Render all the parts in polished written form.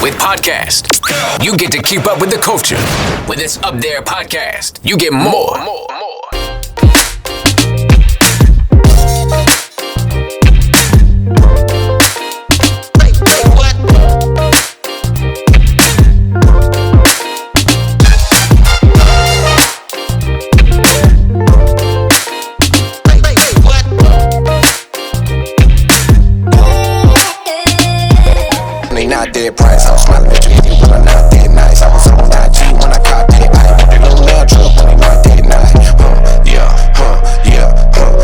with podcast. You get to keep up with the culture. With It's Up There podcast, you get more. Not that price, I was smiling at you when I'm not that nice. I was on IG when I caught that ice. That little love drug when they not that nice.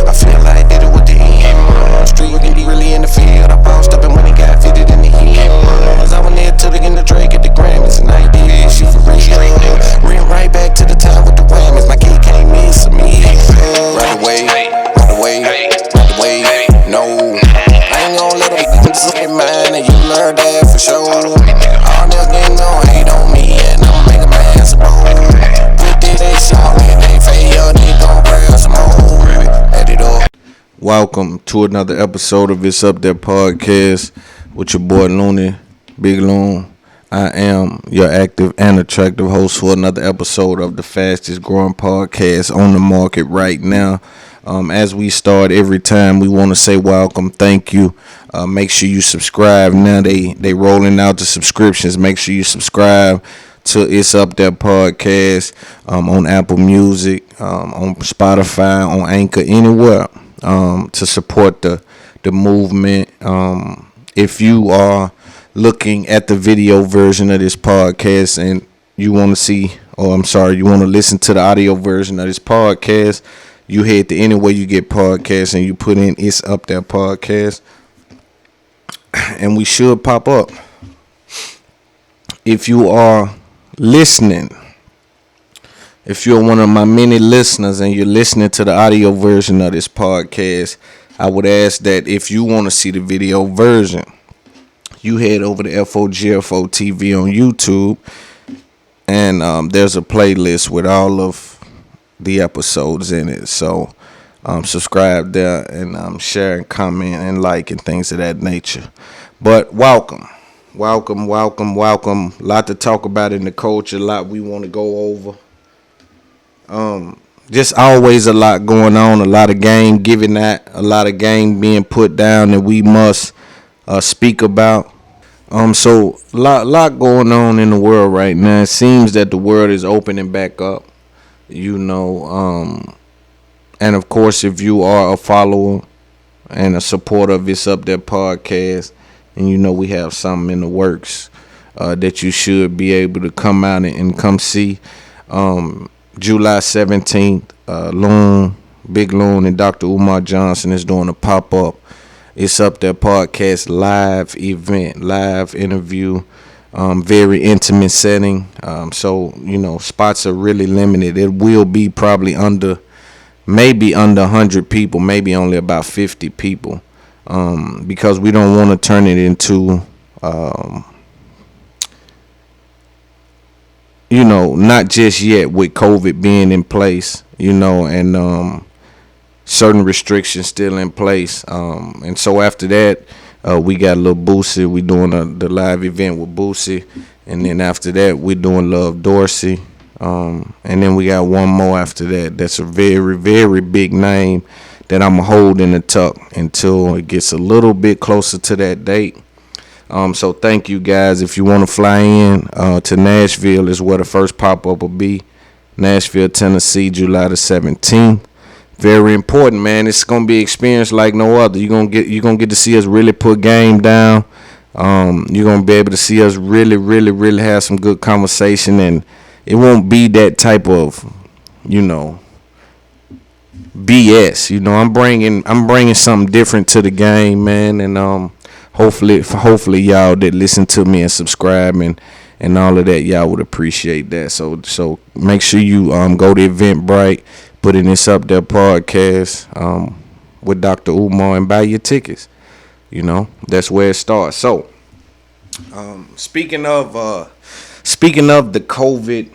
I feel like did it with the end. Street can be really in the field. I bounced up and when he got fitted in the heels. I went there till they get the Drake at the Grammys and I did shit for real. Ran right back to the time with the Grammys. My kid can't miss me. Right away, no. I ain't gon' let them get mine and you learn that for sure. All this niggas gon' hate on me and I'ma make them ass roll. With this they solid, they fail, they gon' grab some more. Add it up. Welcome to another episode of It's Up There podcast with your boy Looney, Big Loon. I am your active and attractive host for another episode of the fastest growing podcast on the market right now. As we start every time, we want to say welcome, thank you. Make sure you subscribe. Now they rolling out the subscriptions. Make sure you subscribe to It's Up There podcast on Apple Music, on Spotify, on Anchor, anywhere to support the movement. If you are looking at the video version of this podcast and you want to listen to the audio version of this podcast, you head to anywhere you get podcasts and you put in It's Up There podcast and we should pop up. If you are listening, if you're one of my many listeners and you're listening to the audio version of this podcast, I would ask that if you want to see the video version, you head over to FOGFO TV on YouTube, and there's a playlist with all of the episodes in it. So subscribe there and share and comment and like and things of that nature. But welcome. A lot to talk about in the culture, a lot we want to go over. Just always a lot going on, a lot of game giving that, a lot of game being put down that we must speak about. So a lot going on in the world right now. It seems that the world is opening back up, and of course, if you are a follower and a supporter of It's Up There podcast, and we have something in the works that you should be able to come out and come see. July 17th, LOON, Big Loon, and Dr. Umar Johnson is doing a pop-up It's Up There podcast live event, live interview, very intimate setting. So spots are really limited. It will be probably maybe under 100 people, maybe only about 50 people, because we don't want to turn it into, not just yet with COVID being in place, and certain restrictions still in place. And so after that, we got a little Boosie. We doing the live event with Boosie. And then after that, we're doing Love Dorsey. And then we got one more after that. That's a very, very big name that I'm holding the tuck until it gets a little bit closer to that date. So thank you guys. If you want to fly in to Nashville is where the first pop-up will be. Nashville, Tennessee, July the 17th. Very important, man. It's gonna be experience like no other. You're gonna get to see us really put game down. You're gonna be able to see us really, really, really have some good conversation, and it won't be that type of, BS. I'm bringing something different to the game, man, and hopefully y'all that listen to me and subscribe and all of that, y'all would appreciate that. So make sure you go to Eventbrite. Put in It's Up There podcast with Dr. Umar and buy your tickets. That's where it starts. So, speaking of the COVID,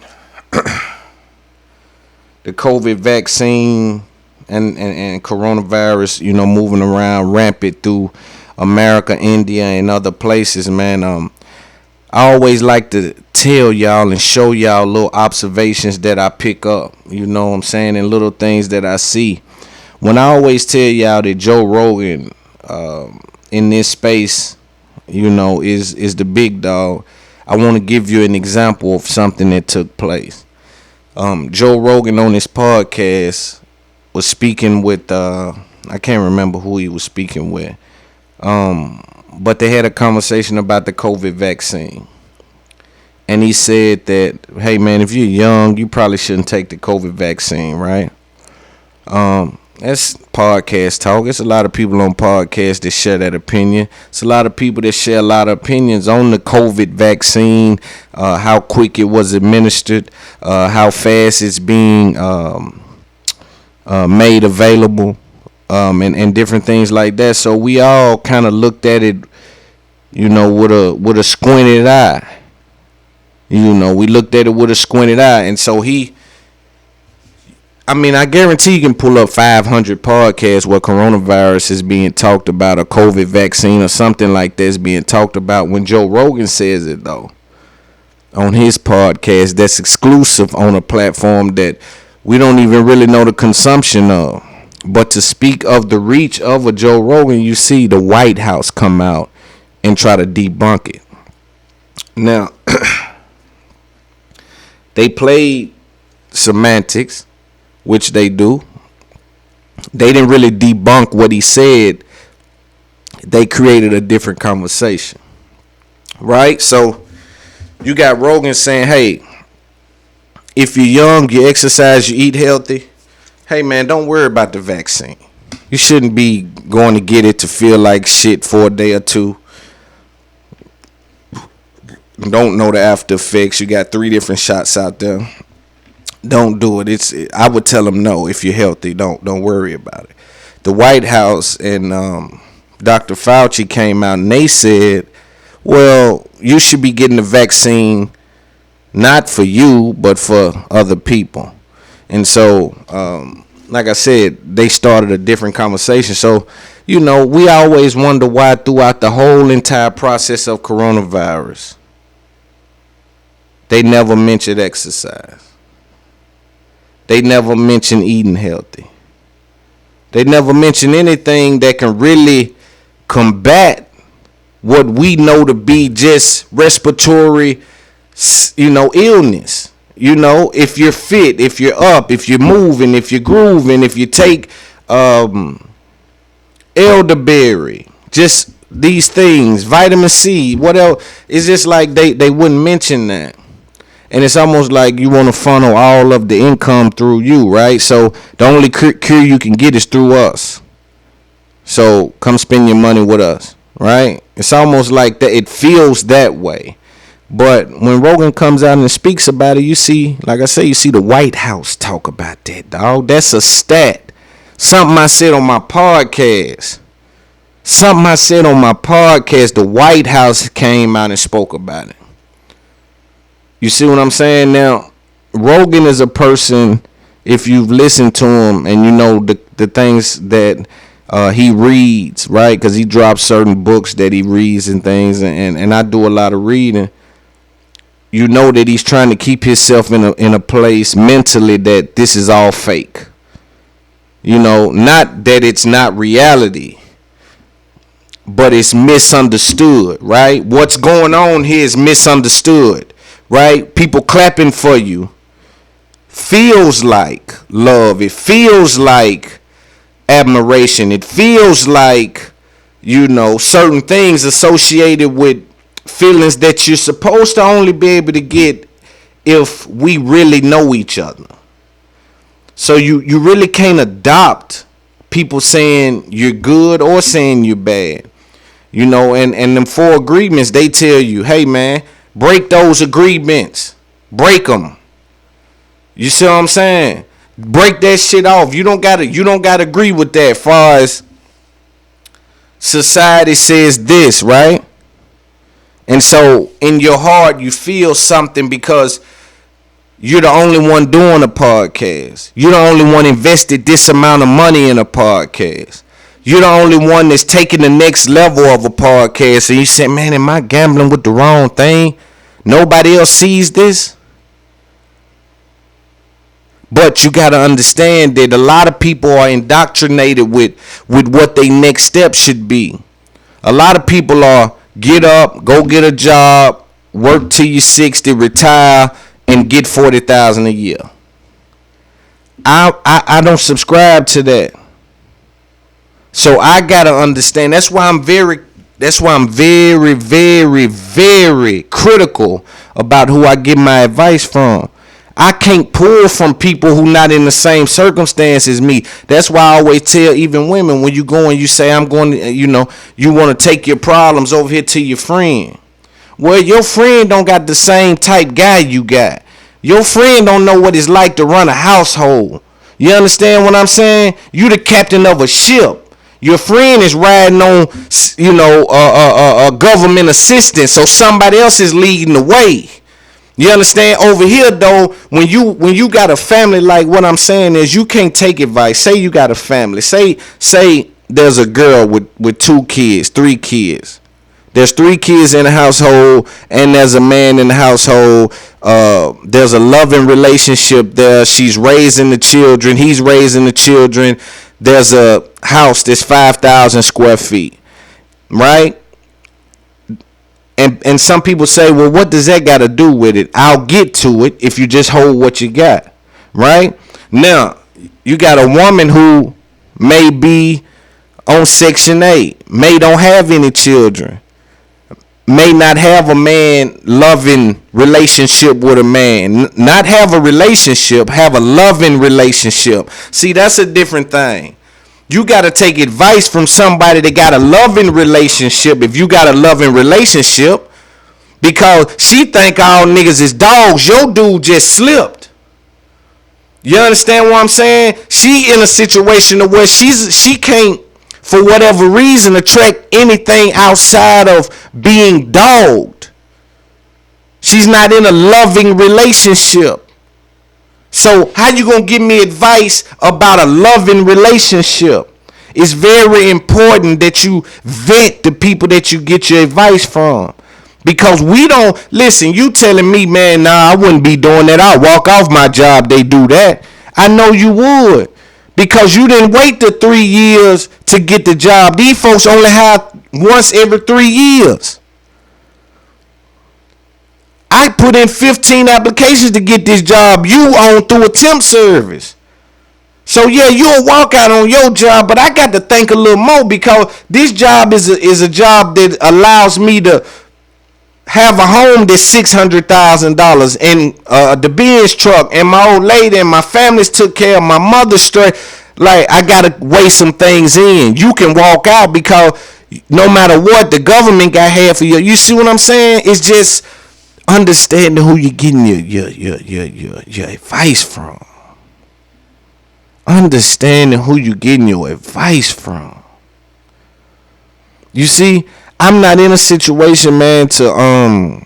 the COVID vaccine and coronavirus, moving around rampant through America, India, and other places, man. I always like to tell y'all and show y'all little observations that I pick up, you know what I'm saying, and little things that I see. When I always tell y'all that Joe Rogan in this space, you know, is the big dog, I want to give you an example of something that took place. Joe Rogan on his podcast was speaking with, I can't remember who he was speaking with, but they had a conversation about the COVID vaccine. And he said that, hey, man, if you're young, you probably shouldn't take the COVID vaccine, right? That's podcast talk. It's a lot of people on podcasts that share that opinion. It's a lot of people that share a lot of opinions on the COVID vaccine, how quick it was administered, how fast it's being made available, and different things like that. So we all kind of looked at it, you know, with a squinted eye. You know, we looked at it with a squinted eye. And so I guarantee you can pull up 500 podcasts where coronavirus is being talked about, a COVID vaccine or something like this being talked about. When Joe Rogan says it, though, on his podcast, that's exclusive on a platform that we don't even really know the consumption of. But to speak of the reach of a Joe Rogan, you see the White House come out and try to debunk it. Now, they played semantics, which they do. They didn't really debunk what he said. They created a different conversation, right? So you got Rogan saying, hey, if you're young, you exercise, you eat healthy, hey, man, don't worry about the vaccine. You shouldn't be going to get it to feel like shit for a day or two. Don't know the after effects. You got 3 different shots out there. Don't do it. I would tell them no. If you're healthy, don't worry about it. The White House and Dr. Fauci came out and they said, well, you should be getting the vaccine not for you, but for other people. And so, like I said, they started a different conversation. So, you know, we always wonder why throughout the whole entire process of coronavirus, they never mentioned exercise. They never mentioned eating healthy. They never mentioned anything that can really combat what we know to be just respiratory, you know, illness. You know, if you're fit, if you're up, if you're moving, if you're grooving, if you take elderberry, just these things, vitamin C, what else? It's just like they wouldn't mention that. And it's almost like you want to funnel all of the income through you, right? So the only cure you can get is through us. So come spend your money with us, right? It's almost like that. It feels that way. But when Rogan comes out and speaks about it, you see, like I say, you see the White House talk about that, dog. That's a stat. Something I said on my podcast. The White House came out and spoke about it. You see what I'm saying? Now, Rogan is a person, if you've listened to him and you know the things that he reads, right? Because he drops certain books that he reads and things, and I do a lot of reading. You know that he's trying to keep himself in a place mentally that this is all fake. You know, not that it's not reality, but it's misunderstood, right? What's going on here is misunderstood. Right? People clapping for you feels like love. It feels like admiration. It feels like, you know, certain things associated with feelings that you're supposed to only be able to get if we really know each other. So you really can't adopt people saying you're good or saying you're bad. You know, and them 4 agreements, they tell you, hey, man, break those agreements. Break them. You see what I'm saying? Break that shit off. You don't gotta agree with that as far as society says this, right? And so in your heart you feel something because you're the only one doing a podcast. You're the only one invested this amount of money in a podcast. You're the only one that's taking the next level of a podcast. And you say, man, am I gambling with the wrong thing? Nobody else sees this. But you got to understand that a lot of people are indoctrinated with what their next step should be. A lot of people are get up, go get a job, work till you're 60, retire, and get $40,000 a year. I don't subscribe to that. So I gotta understand. That's why I'm very, very critical about who I get my advice from. I can't pull from people who not in the same circumstance as me. That's why I always tell even women, when you go and you say, I'm going to, you want to take your problems over here to your friend. Well, your friend don't got the same type guy you got. Your friend don't know what it's like to run a household. You understand what I'm saying? You the captain of a ship. Your friend is riding on, government assistance, so somebody else is leading the way. You understand? Over here, though, when you got a family, like what I'm saying is, you can't take advice. Say you got a family. Say there's a girl with 2 kids, 3 kids. There's 3 kids in the household, and there's a man in the household. There's a loving relationship there. She's raising the children. He's raising the children. There's a house that's 5,000 square feet, right? And some people say, well, what does that got to do with it? I'll get to it if you just hold what you got, right? Now, you got a woman who may be on Section 8, may don't have any children, may not have a man loving relationship with a man, not have a relationship, have a loving relationship. See, that's a different thing. You got to take advice from somebody that got a loving relationship. If you got a loving relationship, because she think all niggas is dogs, your dude just slipped. You understand what I'm saying? She in a situation where she can't, for whatever reason, attract anything outside of being dogged. She's not in a loving relationship. So how you gonna give me advice about a loving relationship? It's very important that you vet the people that you get your advice from. Because we don't, listen, you telling me, man, nah, I wouldn't be doing that. I'll walk off my job, they do that. I know you would. Because you didn't wait the 3 years to get the job. These folks only hire once every 3 years. I put in 15 applications to get this job you on through a temp service. So yeah, you'll walk out on your job, but I got to think a little more, because this job is a job that allows me to have a home that's $600,000, and the Benz truck, and my old lady and my families took care of my mother straight. Like, I gotta weigh some things in. You can walk out because no matter what, the government got half of you. You see what I'm saying? It's just understanding who you're getting your advice from. Understanding who you're getting your advice from. You see, I'm not in a situation, man, to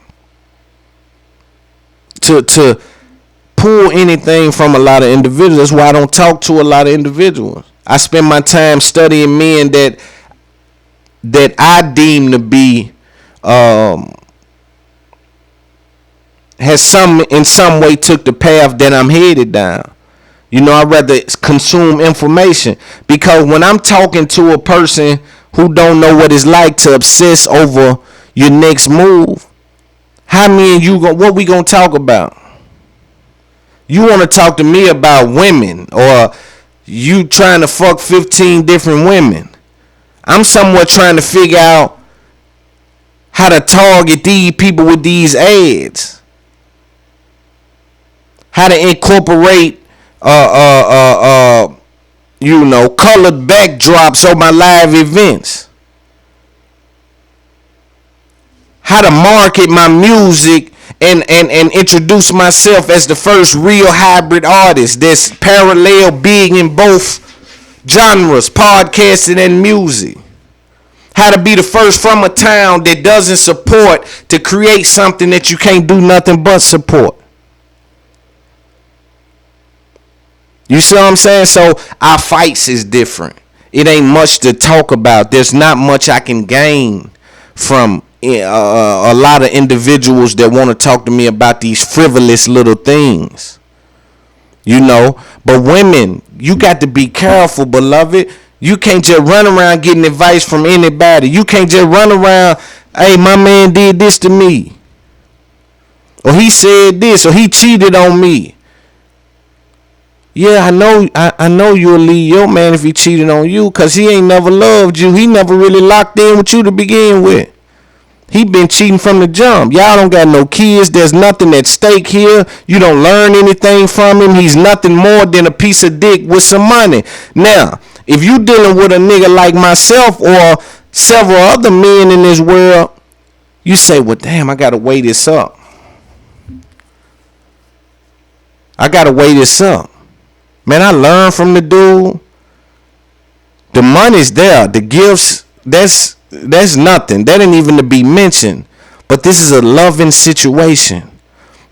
pull anything from a lot of individuals. That's why I don't talk to a lot of individuals. I spend my time studying men that I deem to be has in some way took the path that I'm headed down. I'd rather consume information, because when I'm talking to a person who don't know what it's like to obsess over your next move, how me and you what we gonna talk about? You want to talk to me about women, or you trying to fuck 15 different women? I'm somewhat trying to figure out how to target these people with these ads, how to incorporate colored backdrops on my live events, how to market my music and introduce myself as the first real hybrid artist that's parallel being in both genres, podcasting and music. How to be the first from a town that doesn't support to create something that you can't do nothing but support. You see what I'm saying? So our fights is different. it ain't much to talk about. There's not much I can gain from a lot of individuals that want to talk to me about these frivolous little things. But women, you got to be careful, beloved. You can't just run around getting advice from anybody. You can't just run around, hey, my man did this to me, or he said this, or he cheated on me. Yeah, I know you'll leave your man if he cheated on you, because he ain't never loved you. He never really locked in with you to begin with. He been cheating from the jump. Y'all don't got no kids. There's nothing at stake here. You don't learn anything from him. He's nothing more than a piece of dick with some money. Now, if you dealing with a nigga like myself or several other men in this world, you say, well, damn, I got to weigh this up. Man, I learned from the dude. The money's there. The gifts, that's nothing. That ain't even to be mentioned. But this is a loving situation.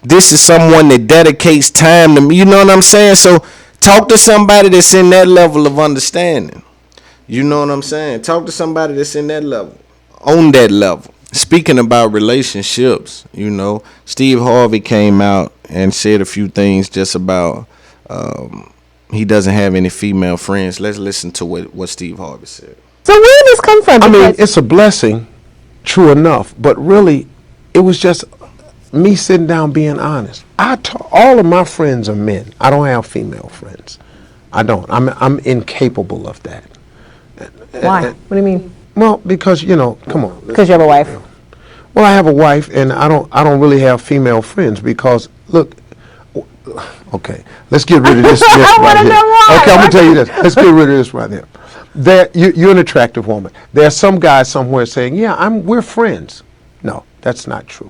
This is someone that dedicates time to me. You know what I'm saying? So talk to somebody that's in that level of understanding. You know what I'm saying? Talk to somebody that's in that level. On that level. Speaking about relationships, Steve Harvey came out and said a few things just about he doesn't have any female friends. Let's listen to what Steve Harvey said. So where did this come from? I mean, it's a blessing, true enough, but really, it was just me sitting down being honest. All of my friends are men. I don't have female friends. I don't. I'm incapable of that. Why? What do you mean? Well, because come on. Because you have a wife. Well, I have a wife, and I don't really have female friends because look. Okay, let's get rid of this. Right here. Okay, I'm gonna tell you this. Let's get rid of this right here. You're an attractive woman. There's some guy somewhere saying, "Yeah, we're friends." No, that's not true.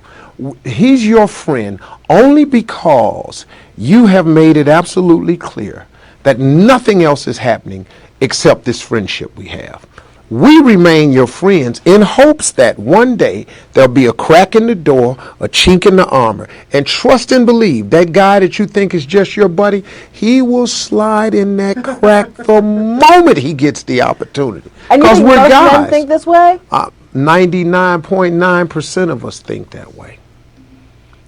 He's your friend only because you have made it absolutely clear that nothing else is happening except this friendship we have. We remain your friends in hopes that one day there'll be a crack in the door, a chink in the armor. And trust and believe that guy that you think is just your buddy, he will slide in that crack the moment he gets the opportunity. And you think we're most guys. men think this way? 99.9% of us think that way.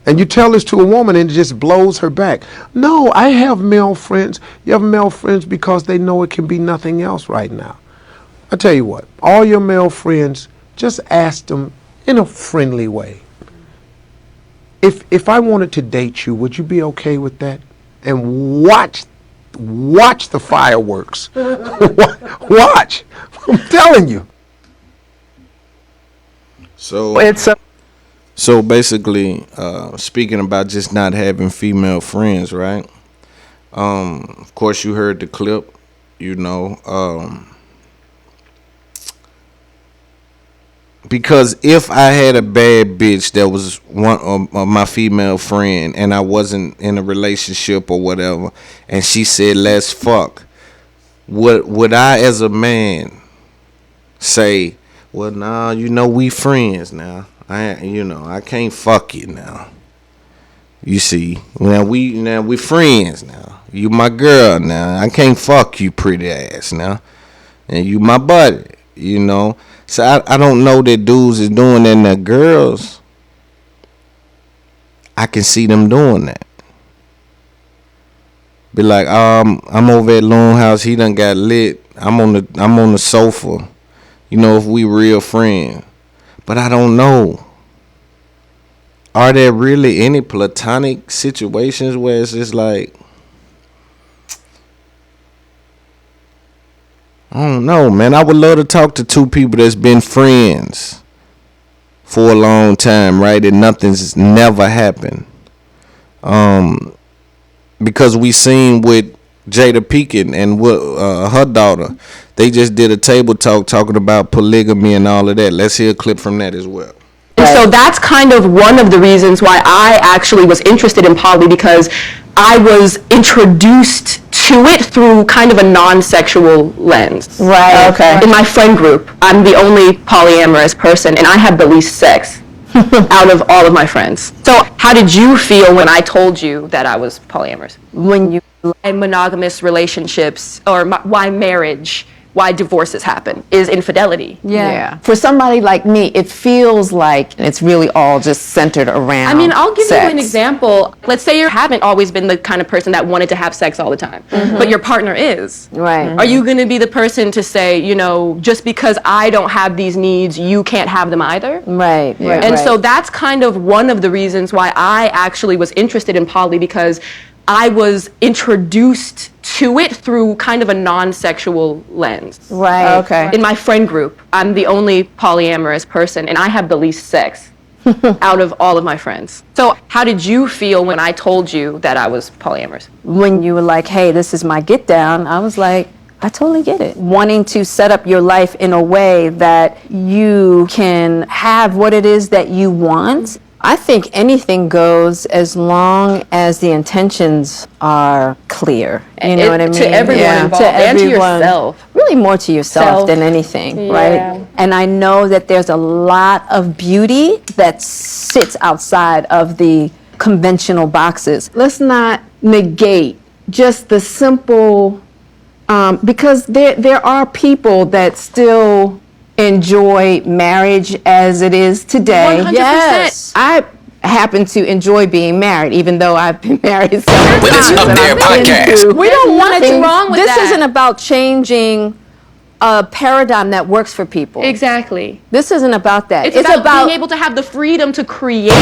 And you tell this to a woman and it just blows her back. No, I have male friends. You have male friends because they know it can be nothing else right now. I tell you what, all your male friends, just ask them in a friendly way. If I wanted to date you, would you be okay with that? And watch the fireworks. Watch. I'm telling you. So basically, speaking about just not having female friends, right? Of course, you heard the clip, because if I had a bad bitch that was one of my female friend and I wasn't in a relationship or whatever, and she said, let's fuck, would I as a man say, well, nah, we friends now. I can't fuck you now. You see, now we friends now. You my girl now. I can't fuck you pretty ass now. And you my buddy, So I don't know that dudes is doing that, and the girls, I can see them doing that. Be like, I'm over at Loon house, he done got lit. I'm on the sofa. If we real friends. But I don't know. Are there really any platonic situations where it's just like, I don't know, man. I would love to talk to two people that's been friends for a long time, right? And nothing's never happened. Because we seen with Jada Pinkett and her daughter, they just did a table talk talking about polygamy and all of that. Let's hear a clip from that as well. And so that's kind of one of the reasons why I actually was interested in poly, because I was introduced to it through kind of a non-sexual lens. Right, okay. In my friend group, I'm the only polyamorous person, and I have the least sex out of all of my friends. So how did you feel when I told you that I was polyamorous? When you in monogamous relationships, or why marriage why divorces happen is infidelity. Yeah. For somebody like me, it feels like it's really all just centered around I mean, I'll give sex. you an example. Let's say you haven't always been the kind of person that wanted to have sex all the time, but your partner is. Right. Are you going to be the person to say, you know, just because I don't have these needs, you can't have them either? Right. And so that's kind of one of the reasons why I actually was interested in poly, because I was introduced to it through kind of a non-sexual lens. Right. Okay. In my friend group, I'm the only polyamorous person, and I have the least sex out of all of my friends. So how did you feel when I told you that I was polyamorous? When you were like, hey, this is my get down, I was like, I totally get it. Wanting to set up your life in a way that you can have what it is that you want. I think anything goes as long as the intentions are clear. You know what I mean? To everyone involved, and to yourself. Really more to yourself than anything, right? And I know that there's a lot of beauty that sits outside of the conventional boxes. Let's not negate just the simple, because there are people that still enjoy marriage as it is today. 100%. Yes. I happen to enjoy being married, even though I've been married several With its times. Up and There I've been podcast. through- We don't want nothing to. wrong with this that. isn't about changing a paradigm that works for people. Exactly. This isn't about that. It's about being able to have the freedom to create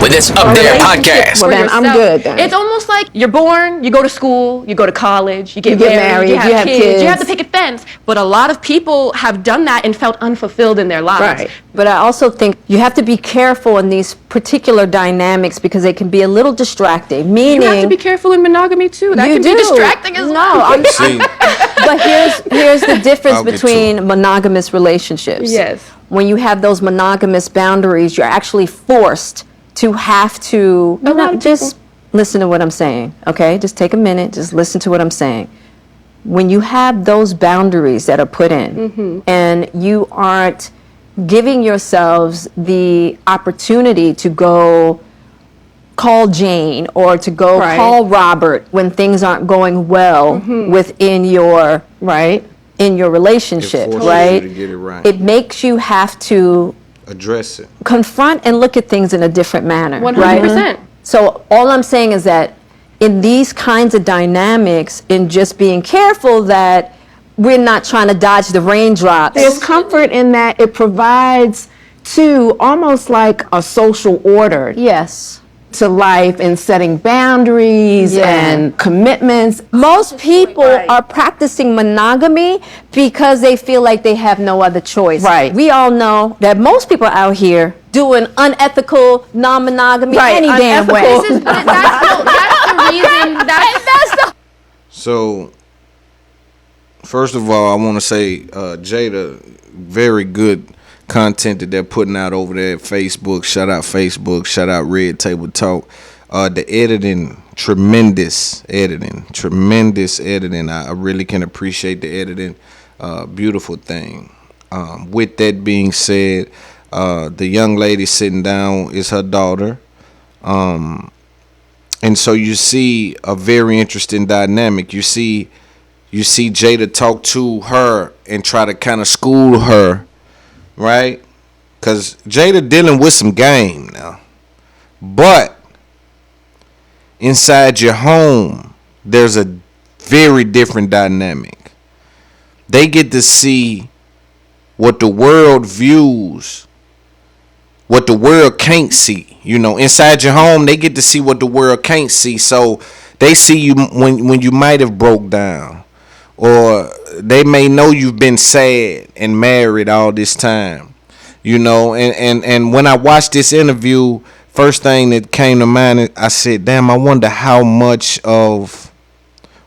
With its Up There relationship podcast. for Well, then I'm yourself. good then. It's almost like you're born, you go to school, you go to college, you get get married, married, you have kids, you have kids. to pick a fence. But a lot of people have done that and felt unfulfilled in their lives. Right. But I also think you have to be careful in these particular dynamics because they can be a little distracting. Meaning, You have to be careful in monogamy too. That You can do. be distracting as well. No, I'm See, but here's the difference I'll get to between monogamous relationships. Yes. When you have those monogamous boundaries, you're actually forced to have to just listen to what I'm saying, okay? Just take a minute, just listen to what I'm saying. When you have those boundaries that are put in and you aren't giving yourselves the opportunity to go call Jane or to go call Robert when things aren't going well within your in your relationship, forces right? you to get it right. It makes you have to Address it. confront and look at things in a different manner, 100%. right? So all I'm saying is that in these kinds of dynamics, in just being careful that we're not trying to dodge the raindrops. There's comfort in that it provides to almost like a social order Yes. to life and setting boundaries Yeah. and commitments. Most people are practicing monogamy because they feel like they have no other choice. Right. We all know that most people out here doing unethical non-monogamy Right, any damn way. unethical. This is, that's the reason. So, first of all, I want to say, Jada, very good content that they're putting out over there at Facebook. Shout out Facebook. Shout out Red Table Talk. The editing, tremendous editing. I really can appreciate the editing. Beautiful thing. With that being said, the young lady sitting down is her daughter. And so you see a very interesting dynamic. You see Jada talk to her and try to kind of school her, right? Because Jada dealing with some game now. But inside your home, there's a very different dynamic. They get to see what the world views, what the world can't see. You know, inside your home, they get to see what the world can't see. So they see you when you might have broke down, or they may know you've been sad and married all this time. You know, and when I watched this interview, first thing that came to mind, I said, damn, I wonder how much of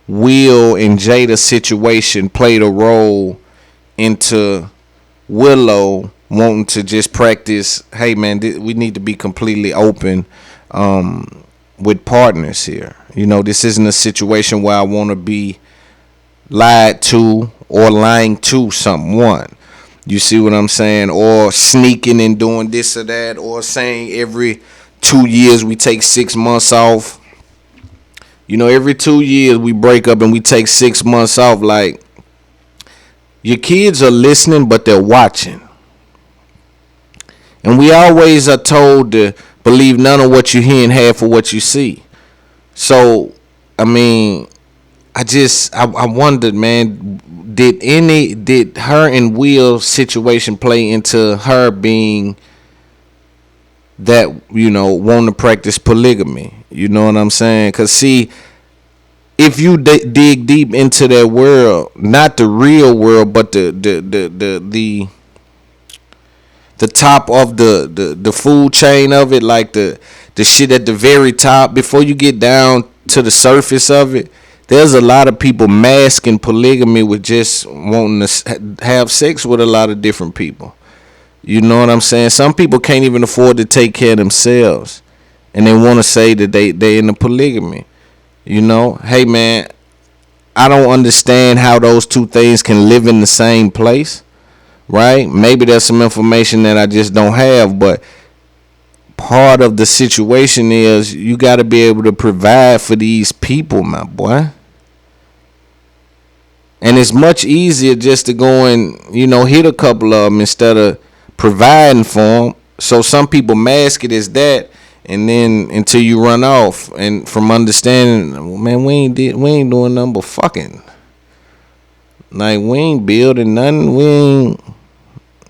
Will and Jada's situation played a role into Willow wanting to just practice, hey man, we need to be completely open with partners here. You know, this isn't a situation where I want to be lied to or lying to someone. You see what I'm saying? Or sneaking and doing this or that, or saying every 2 years we take 6 months off. You know, every 2 years we break up and we take 6 months off. Like, Your kids are listening, but they're watching. And we always are told to believe none of what you hear and half of what you see. So, I mean, I wondered, man, did her and Will's situation play into her being that, want to practice polygamy? You know what I'm saying? Because, see, if you dig deep into that world, not the real world, but the top of the food chain of it, like the shit at the very top, before you get down to the surface of it, there's a lot of people masking polygamy with just wanting to have sex with a lot of different people. You know what I'm saying? Some people can't even afford to take care of themselves, and they want to say that they into polygamy. Hey man, I don't understand how those two things can live in the same place, right? Maybe there's some information that I just don't have, but part of the situation is you got to be able to provide for these people, my boy. And it's much easier just to go and, hit a couple of them instead of providing for them. So some people mask it as that, and then until you run off, and from understanding, man, we ain't doing nothing but fucking. Like, we ain't building nothing. We ain't,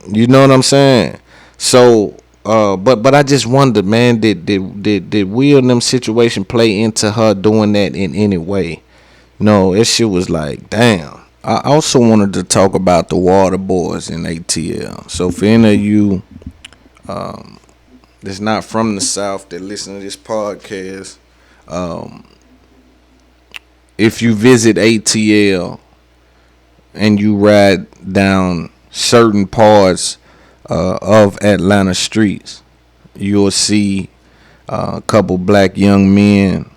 you know what I'm saying? So, but I just wondered, man, did Will and them situation play into her doing that in any way? No, that shit was like, damn. I also wanted to talk about the water boys in ATL. So for any of you that's not from the South that listen to this podcast, if you visit ATL and you ride down certain parts of Atlanta streets, you'll see a couple black young men,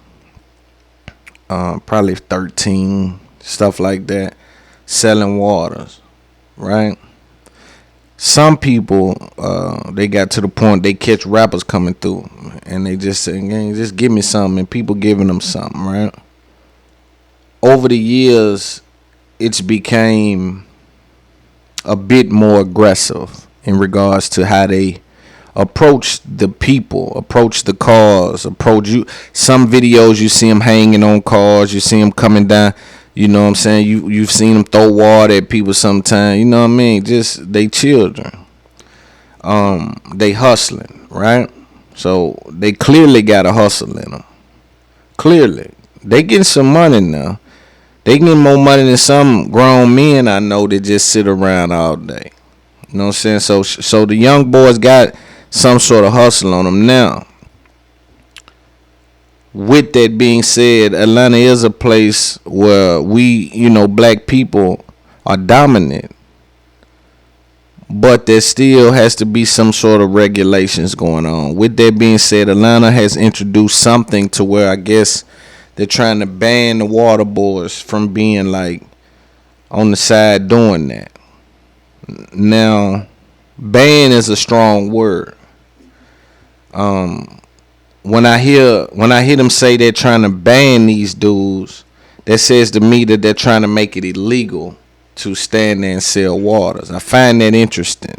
probably 13, stuff like that, selling waters, right? Some people, they got to the point they catch rappers coming through and they just say, hey, just give me something, and people giving them something, right? Over the years, it's became a bit more aggressive in regards to how they approach the people, approach the cars, approach you. Some videos you see them hanging on cars, you see them coming down. You know what I'm saying? You've seen them throw water at people sometimes. You know what I mean? Just they children. They hustling, right? So they clearly got a hustle in them. Clearly, they getting some money now. They getting more money than some grown men I know that just sit around all day. You know what I'm saying? So the young boys got some sort of hustle on them now. With that being said, Atlanta is a place where we, black people are dominant. But there still has to be some sort of regulations going on. With that being said, Atlanta has introduced something to where I guess they're trying to ban the water boys from being like on the side doing that. Now, ban is a strong word. When I hear them say they're trying to ban these dudes, that says to me that they're trying to make it illegal to stand there and sell waters. I find that interesting.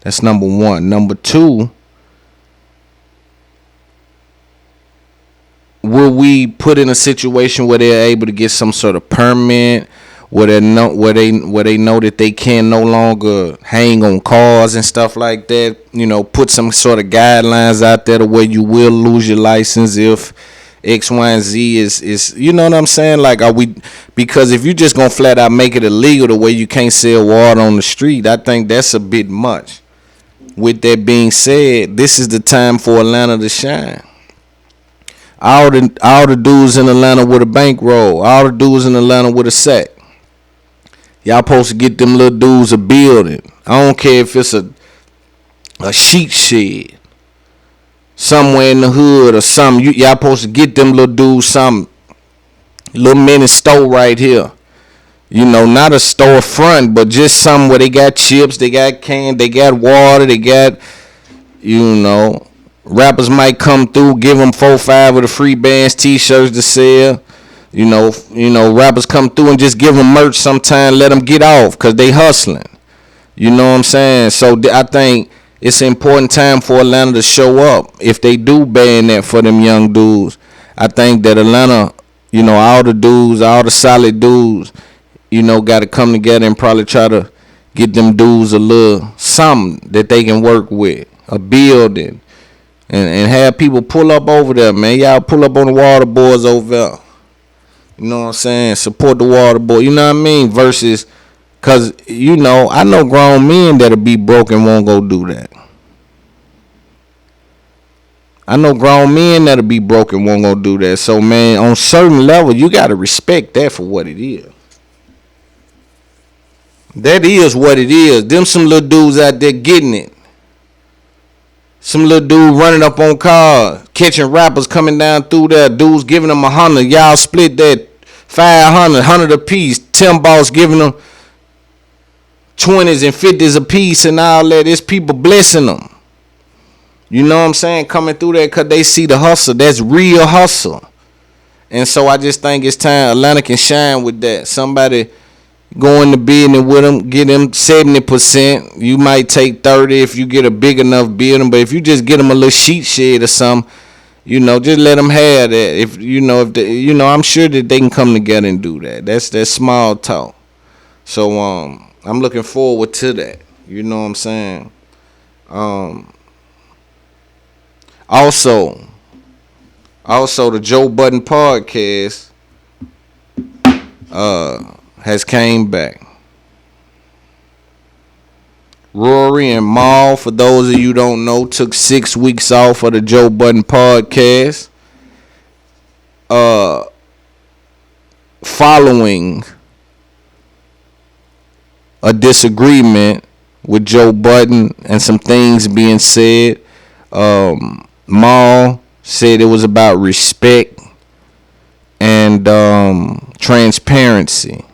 That's number one. Number two, will we put in a situation where they're able to get some sort of permit, where they know that they can no longer hang on cars and stuff like that? Put some sort of guidelines out there to where you will lose your license if X, Y, and Z is you know what I'm saying? Like, are we? Because if you just gonna flat out make it illegal the way you can't sell water on the street, I think that's a bit much. With that being said, this is the time for Atlanta to shine. All the dudes in Atlanta with a bankroll, all the dudes in Atlanta with a sack. Y'all supposed to get them little dudes a building. I don't care if it's a sheet shed somewhere in the hood or something. Y'all supposed to get them little dudes some little mini store right here. Not a storefront, but just something where they got chips, they got cans, they got water, they got, rappers might come through, give them 4-5 of the free bands, t-shirts to sell. You know, rappers come through and just give them merch sometime, let them get off because they hustling. You know what I'm saying? So I think it's an important time for Atlanta to show up. If they do ban that for them young dudes, I think that Atlanta, you know, all the dudes, all the solid dudes, you know, got to come together and probably try to get them dudes a little something that they can work with, a building, and have people pull up over there, man. Y'all pull up on the water boards over there. You know what I'm saying? Support the water boy. You know what I mean? Versus, because, you know, I know grown men that'll be broke and won't go do that. I know grown men that'll be broke and won't go do that. So, man, on certain level, you got to respect that for what it is. That is what it is. Them some little dudes out there getting it. Some little dude running up on cars, catching rappers coming down through there. Dudes giving them 100. Y'all split that 500, 100 apiece. Tim Boss giving them 20s and 50s apiece and all that. It's people blessing them. You know what I'm saying? Coming through there because they see the hustle. That's real hustle. And so I just think it's time Atlanta can shine with that. Somebody go into business with them, get them 70%. You might take 30 if you get a big enough building, but if you just get them a little sheet shed or something, you know, just let them have that. If I'm sure that they can come together and do that. That's small talk. So I'm looking forward to that. You know what I'm saying? Also the Joe Budden podcast has came back. Rory and Mal, for those of you who don't know, took 6 weeks off of the Joe Budden podcast. Following a disagreement with Joe Budden and some things being said. Mal said it was about respect and transparency,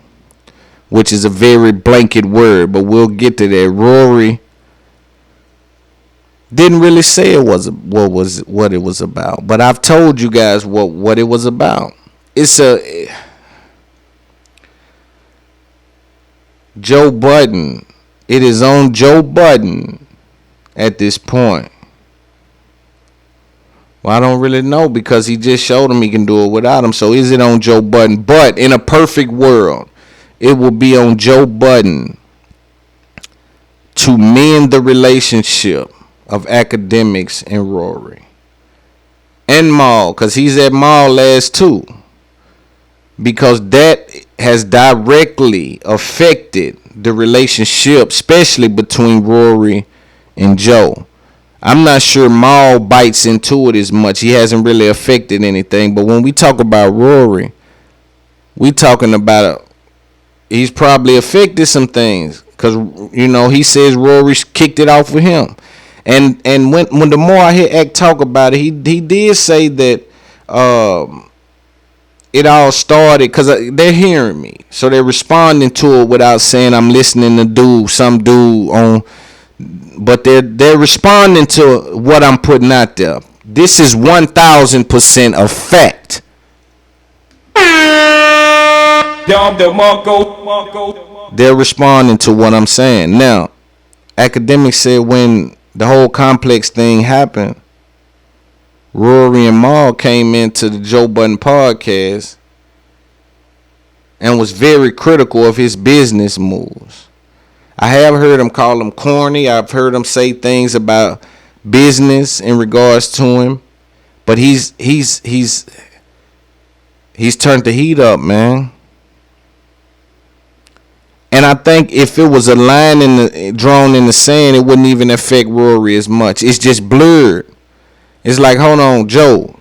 which is a very blanket word, but we'll get to that. Rory didn't really say it was what it was about, but I've told you guys what it was about. It's Joe Budden. It is on Joe Budden at this point. Well, I don't really know because he just showed him he can do it without him. So is it on Joe Budden? But in a perfect world, it will be on Joe Budden to mend the relationship of Academics and Rory. And Mal, because he's at Mal last too. Because that has directly affected the relationship, especially between Rory and Joe. I'm not sure Mal bites into it as much. He hasn't really affected anything. But when we talk about Rory, we talking about he's probably affected some things. Because, you know, he says Rory kicked it off with him. And when the more I hear Act talk about it, he did say that it all started because they're hearing me. So they're responding to it without saying I'm listening to some dude on. But they're responding to what I'm putting out there. This is 1,000% a fact. They're responding to what I'm saying. Now, Academics said when the whole complex thing happened, Rory and Mal came into the Joe Budden podcast and was very critical of his business moves. I have heard him call him corny. I've heard him say things about business in regards to him, but he's turned the heat up, man. And I think if it was a line drawn in the sand, it wouldn't even affect Rory as much. It's just blurred. It's like, hold on, Joe.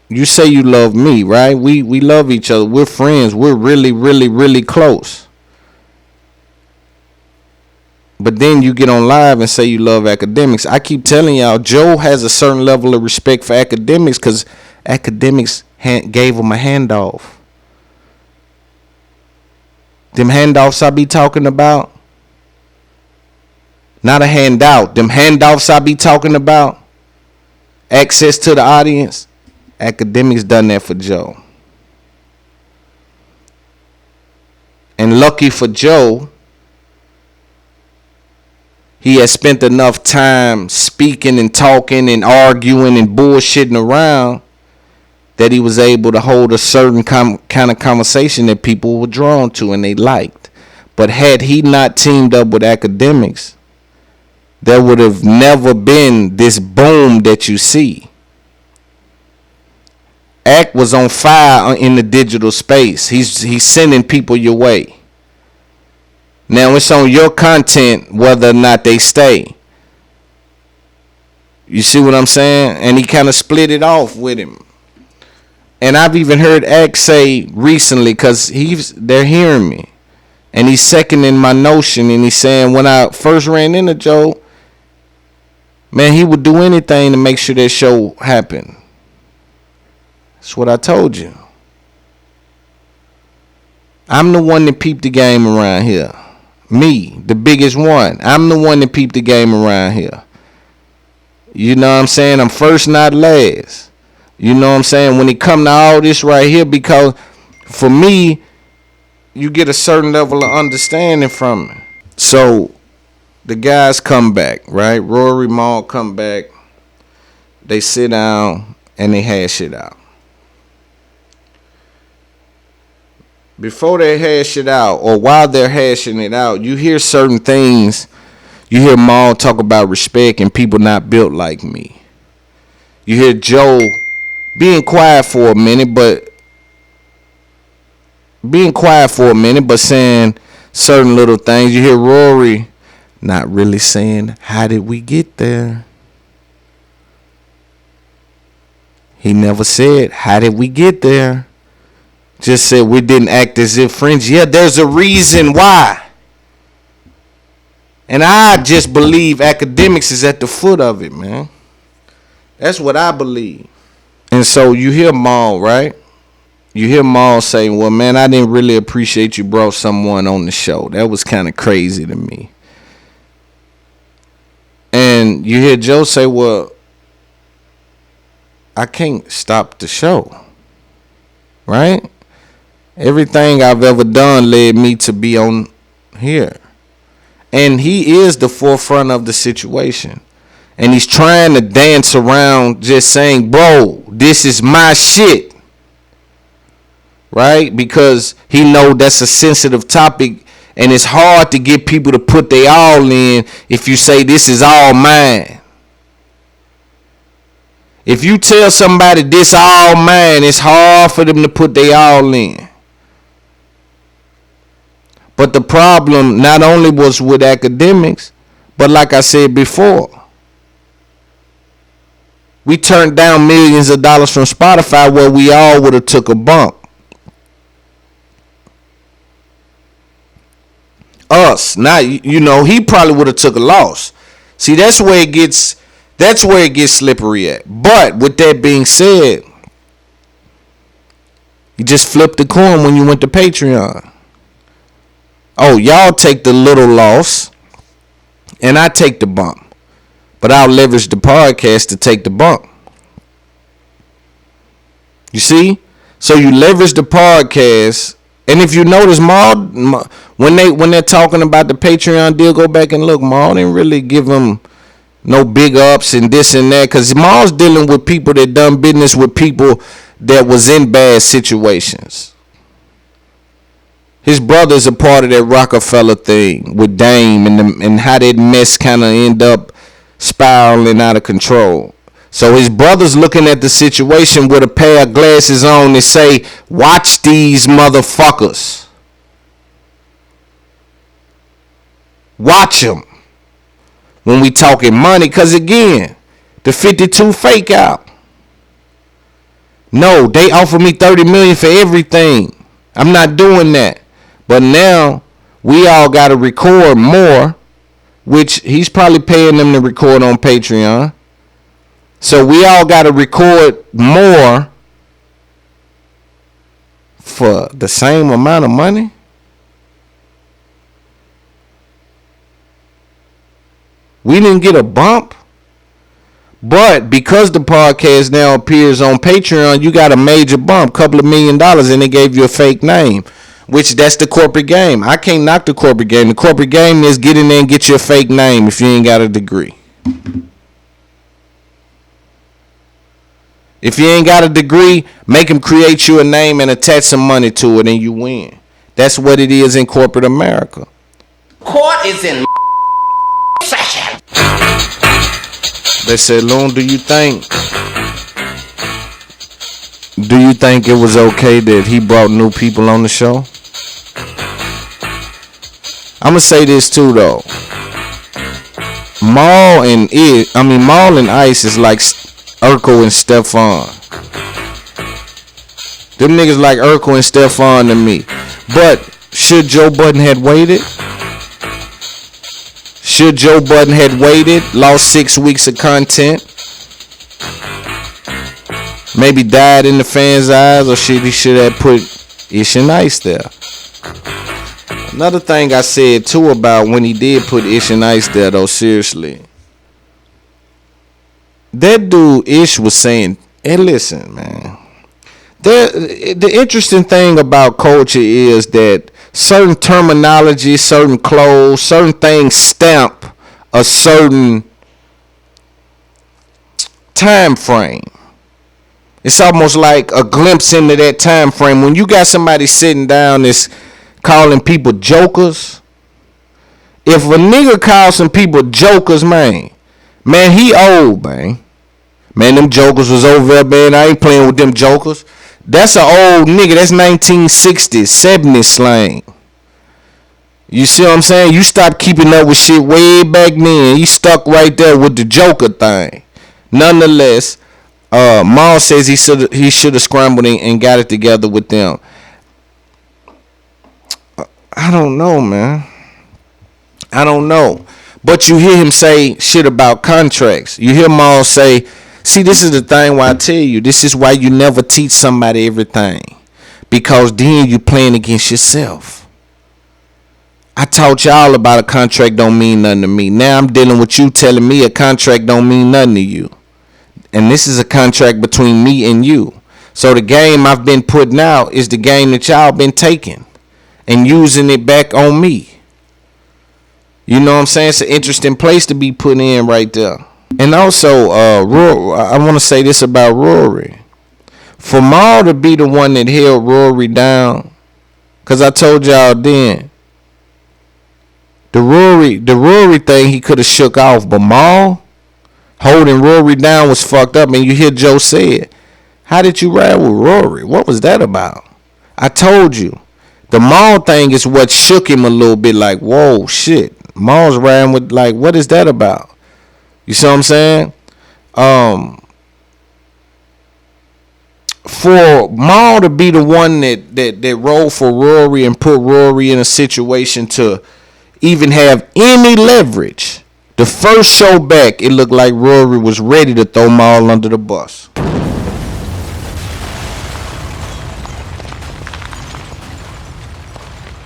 You say you love me, right? We love each other. We're friends. We're really, really, really close. But then you get on live and say you love Academics. I keep telling y'all, Joe has a certain level of respect for Academics because Academics gave him a handoff. Them handoffs I be talking about, not a handout. Them handoffs I be talking about, access to the audience, Academics done that for Joe. And lucky for Joe, he had spent enough time speaking and talking and arguing and bullshitting around that he was able to hold a certain kind of conversation that people were drawn to and they liked. But had he not teamed up with Academics, there would have never been this boom that you see. Act was on fire in the digital space. He's sending people your way. Now it's on your content whether or not they stay. You see what I'm saying? And he kind of split it off with him. And I've even heard Act say recently, because they're hearing me, and he's seconding my notion, and he's saying when I first ran into Joe, man, he would do anything to make sure that show happened. That's what I told you. I'm the one that peeped the game around here. Me, the biggest one. I'm the one that peeped the game around here. You know what I'm saying? I'm first, not last. You know what I'm saying? When it come to all this right here, because for me, you get a certain level of understanding from it. So the guys come back, right? Rory, Maul come back. They sit down and they hash it out. Before they hash it out, or while they're hashing it out, you hear certain things. You hear Maul talk about respect and people not built like me. You hear Joe being quiet for a minute, but saying certain little things. You hear Rory not really saying, how did we get there? He never said, how did we get there? Just said we didn't act as if friends. Yeah, there's a reason why. And I just believe Academics is at the foot of it, man. That's what I believe. And so you hear Maul, right? You hear Maul saying, well, man, I didn't really appreciate you brought someone on the show. That was kind of crazy to me. And you hear Joe say, well, I can't stop the show. Right? Everything I've ever done led me to be on here. And he is the forefront of the situation. And he's trying to dance around just saying, bro, this is my shit. Right? Because he know that's a sensitive topic. And it's hard to get people to put their all in if you say this is all mine. If you tell somebody this all mine, it's hard for them to put their all in. But the problem not only was with Academics, but like I said before, we turned down millions of dollars from Spotify where we all would have took a bump. Us, not, you know, he probably would have took a loss. See, that's where it gets slippery at. But with that being said, you just flipped the coin when you went to Patreon. Oh, y'all take the little loss, and I take the bump. But I'll leverage the podcast to take the bump. You see? So you leverage the podcast, and if you notice, Maul, when they're talking about the Patreon deal, go back and look. Maul didn't really give them no big ups and this and that, because Maul's dealing with people that done business with people that was in bad situations. His brother's a part of that Rockefeller thing with Dame and how that mess kind of end up spiraling out of control. So his brother's looking at the situation with a pair of glasses on and say, watch these motherfuckers. Watch them. When we talking money, because again, the 52 fake out. No, they offer me $30 million for everything. I'm not doing that. But now we all got to record more, which he's probably paying them to record on Patreon. So we all got to record more for the same amount of money. We didn't get a bump. But because the podcast now appears on Patreon, you got a major bump, couple of $1 million, and they gave you a fake name. which that's the corporate game. I can't knock the corporate game. The corporate game is get in there and get your fake name if you ain't got a degree. If you ain't got a degree, make them create you a name and attach some money to it and you win. That's what it is in corporate America. Court is in session. They said, Loon, do you think it was okay that he brought new people on the show? I'm gonna say this too though. Maul and Ice is like Urkel and Stefan. Them niggas like Urkel and Stefan to me. But should Joe Budden had waited? Lost 6 weeks of content, maybe died in the fans' eyes, or shit, he should have put Ish and Ice there. Another thing I said too about when he did put Ish and Ice there though, seriously. That dude Ish was saying, hey listen man, the interesting thing about culture is that certain terminology, certain clothes, certain things stamp a certain time frame. It's almost like a glimpse into that time frame. When you got somebody sitting down that's calling people jokers, if a nigga calls some people jokers, man, he old, man. Man, them jokers was over there, man. I ain't playing with them jokers. That's an old nigga. That's 1960s, 70s slang. You see what I'm saying? You stopped keeping up with shit way back then. You stuck right there with the joker thing. Nonetheless, Maul says he should have scrambled and got it together with them. I don't know, man. I don't know. But you hear him say shit about contracts. You hear Maul say, see, this is the thing why I tell you. This is why you never teach somebody everything. Because then you playing against yourself. I taught y'all about a contract don't mean nothing to me. Now I'm dealing with you telling me a contract don't mean nothing to you. And this is a contract between me and you. So the game I've been putting out is the game that y'all been taking and using it back on me. You know what I'm saying? It's an interesting place to be put in right there. And also, I want to say this about Rory. For Maul to be the one that held Rory down, because I told y'all then, the Rory thing he could have shook off, but Maul holding Rory down was fucked up. And you hear Joe say it. How did you ride with Rory? What was that about? I told you. The Maul thing is what shook him a little bit, like, whoa, shit. Maul's riding with, like, what is that about? You see what I'm saying? For Maul to be the one that rolled for Rory and put Rory in a situation to even have any leverage, the first show back, it looked like Rory was ready to throw Maul under the bus.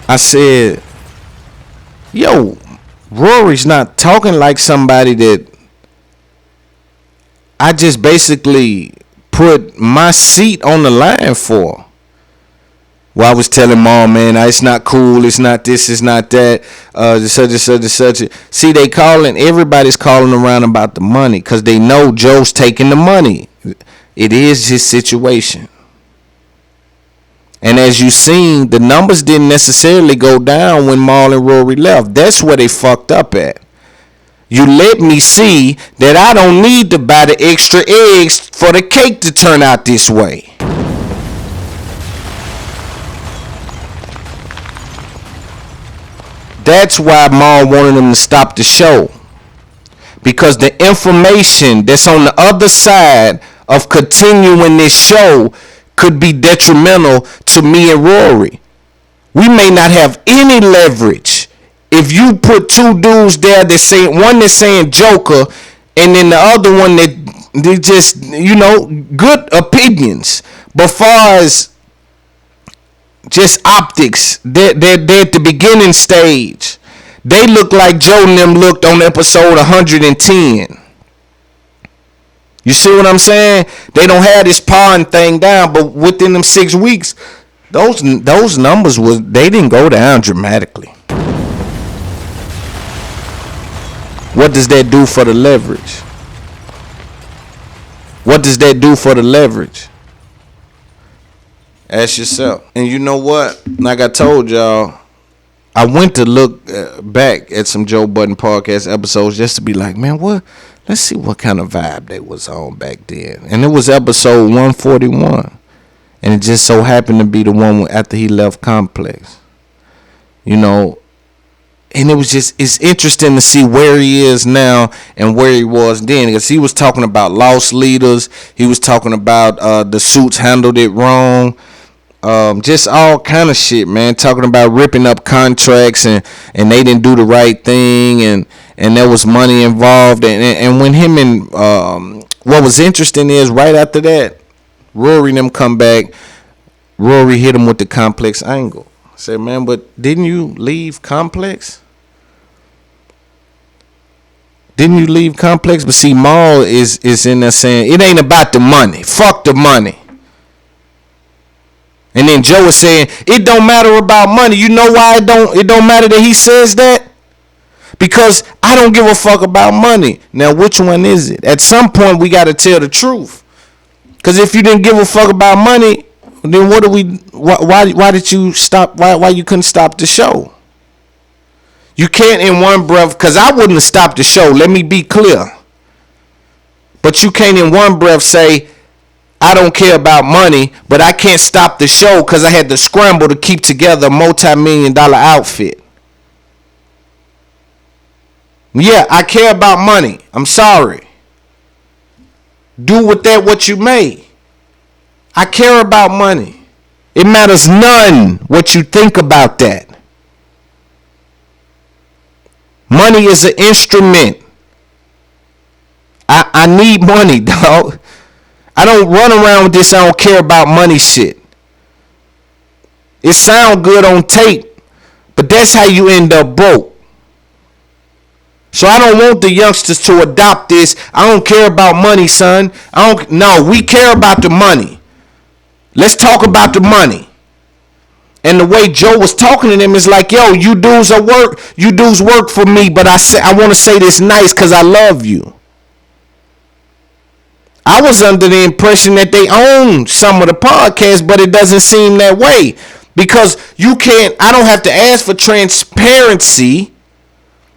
I said, yo, Rory's not talking like somebody that I just basically put my seat on the line for. Well, I was telling Mom, man, it's not cool, it's not this, it's not that, such. See, everybody's calling around about the money because they know Joe's taking the money. It is his situation. And as you seen, the numbers didn't necessarily go down when Maul and Rory left. That's where they fucked up at. You let me see that I don't need to buy the extra eggs for the cake to turn out this way. That's why Maul wanted them to stop the show. Because the information that's on the other side of continuing this show could be detrimental to me and Rory. We may not have any leverage if you put two dudes there that say, one that's saying Joker and then the other one that they just, good opinions. But far as just optics, they're at the beginning stage. They look like Joe and them looked on episode 110. You see what I'm saying? They don't have this pawing thing down, but within them 6 weeks, those numbers they didn't go down dramatically. What does that do for the leverage? What does that do for the leverage? Ask yourself. And you know what? Like I told y'all, I went to look back at some Joe Budden podcast episodes just to be like, man, what? Let's see what kind of vibe they was on back then. And it was episode 141. And it just so happened to be the one after he left Complex. You know, and it's interesting to see where he is now and where he was then. Because he was talking about lost leaders. He was talking about the suits handled it wrong. Just all kind of shit, man. Talking about ripping up contracts and they didn't do the right thing and there was money involved. And when him and what was interesting is right after that, Rory and them come back. Rory hit him with the Complex angle. I said, man, but didn't you leave Complex? Didn't you leave Complex? But see, Maul is in there saying, it ain't about the money. Fuck the money. And then Joe is saying, it don't matter about money. You know why it don't matter that he says that? Because I don't give a fuck about money. Now, which one is it? At some point, we got to tell the truth. Because if you didn't give a fuck about money, then why did you stop? Why you couldn't stop the show? You can't in one breath, because I wouldn't have stopped the show. Let me be clear. But you can't in one breath say, I don't care about money, but I can't stop the show because I had to scramble to keep together a multi-million-dollar outfit. Yeah, I care about money. I'm sorry. Do with that what you may. I care about money. It matters none what you think about that. Money is an instrument. I need money, dog. I don't run around with this I don't care about money shit. It sound good on tape, but that's how you end up broke. So I don't want the youngsters to adopt this. I don't care about money, son. No, we care about the money. Let's talk about the money. And the way Joe was talking to them is like, yo, you dudes work for me, but I want to say this nice because I love you. I was under the impression that they own some of the podcasts, but it doesn't seem that way. Because I don't have to ask for transparency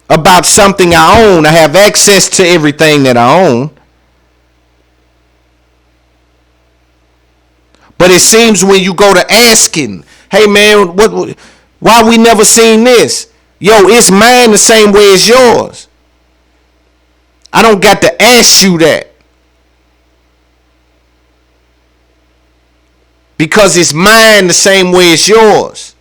about something I own. I have access to everything that I own. But it seems when you go to asking, hey man, why we never seen this? Yo, it's mine the same way as yours. I don't got to ask you that. Because it's mine the same way as yours.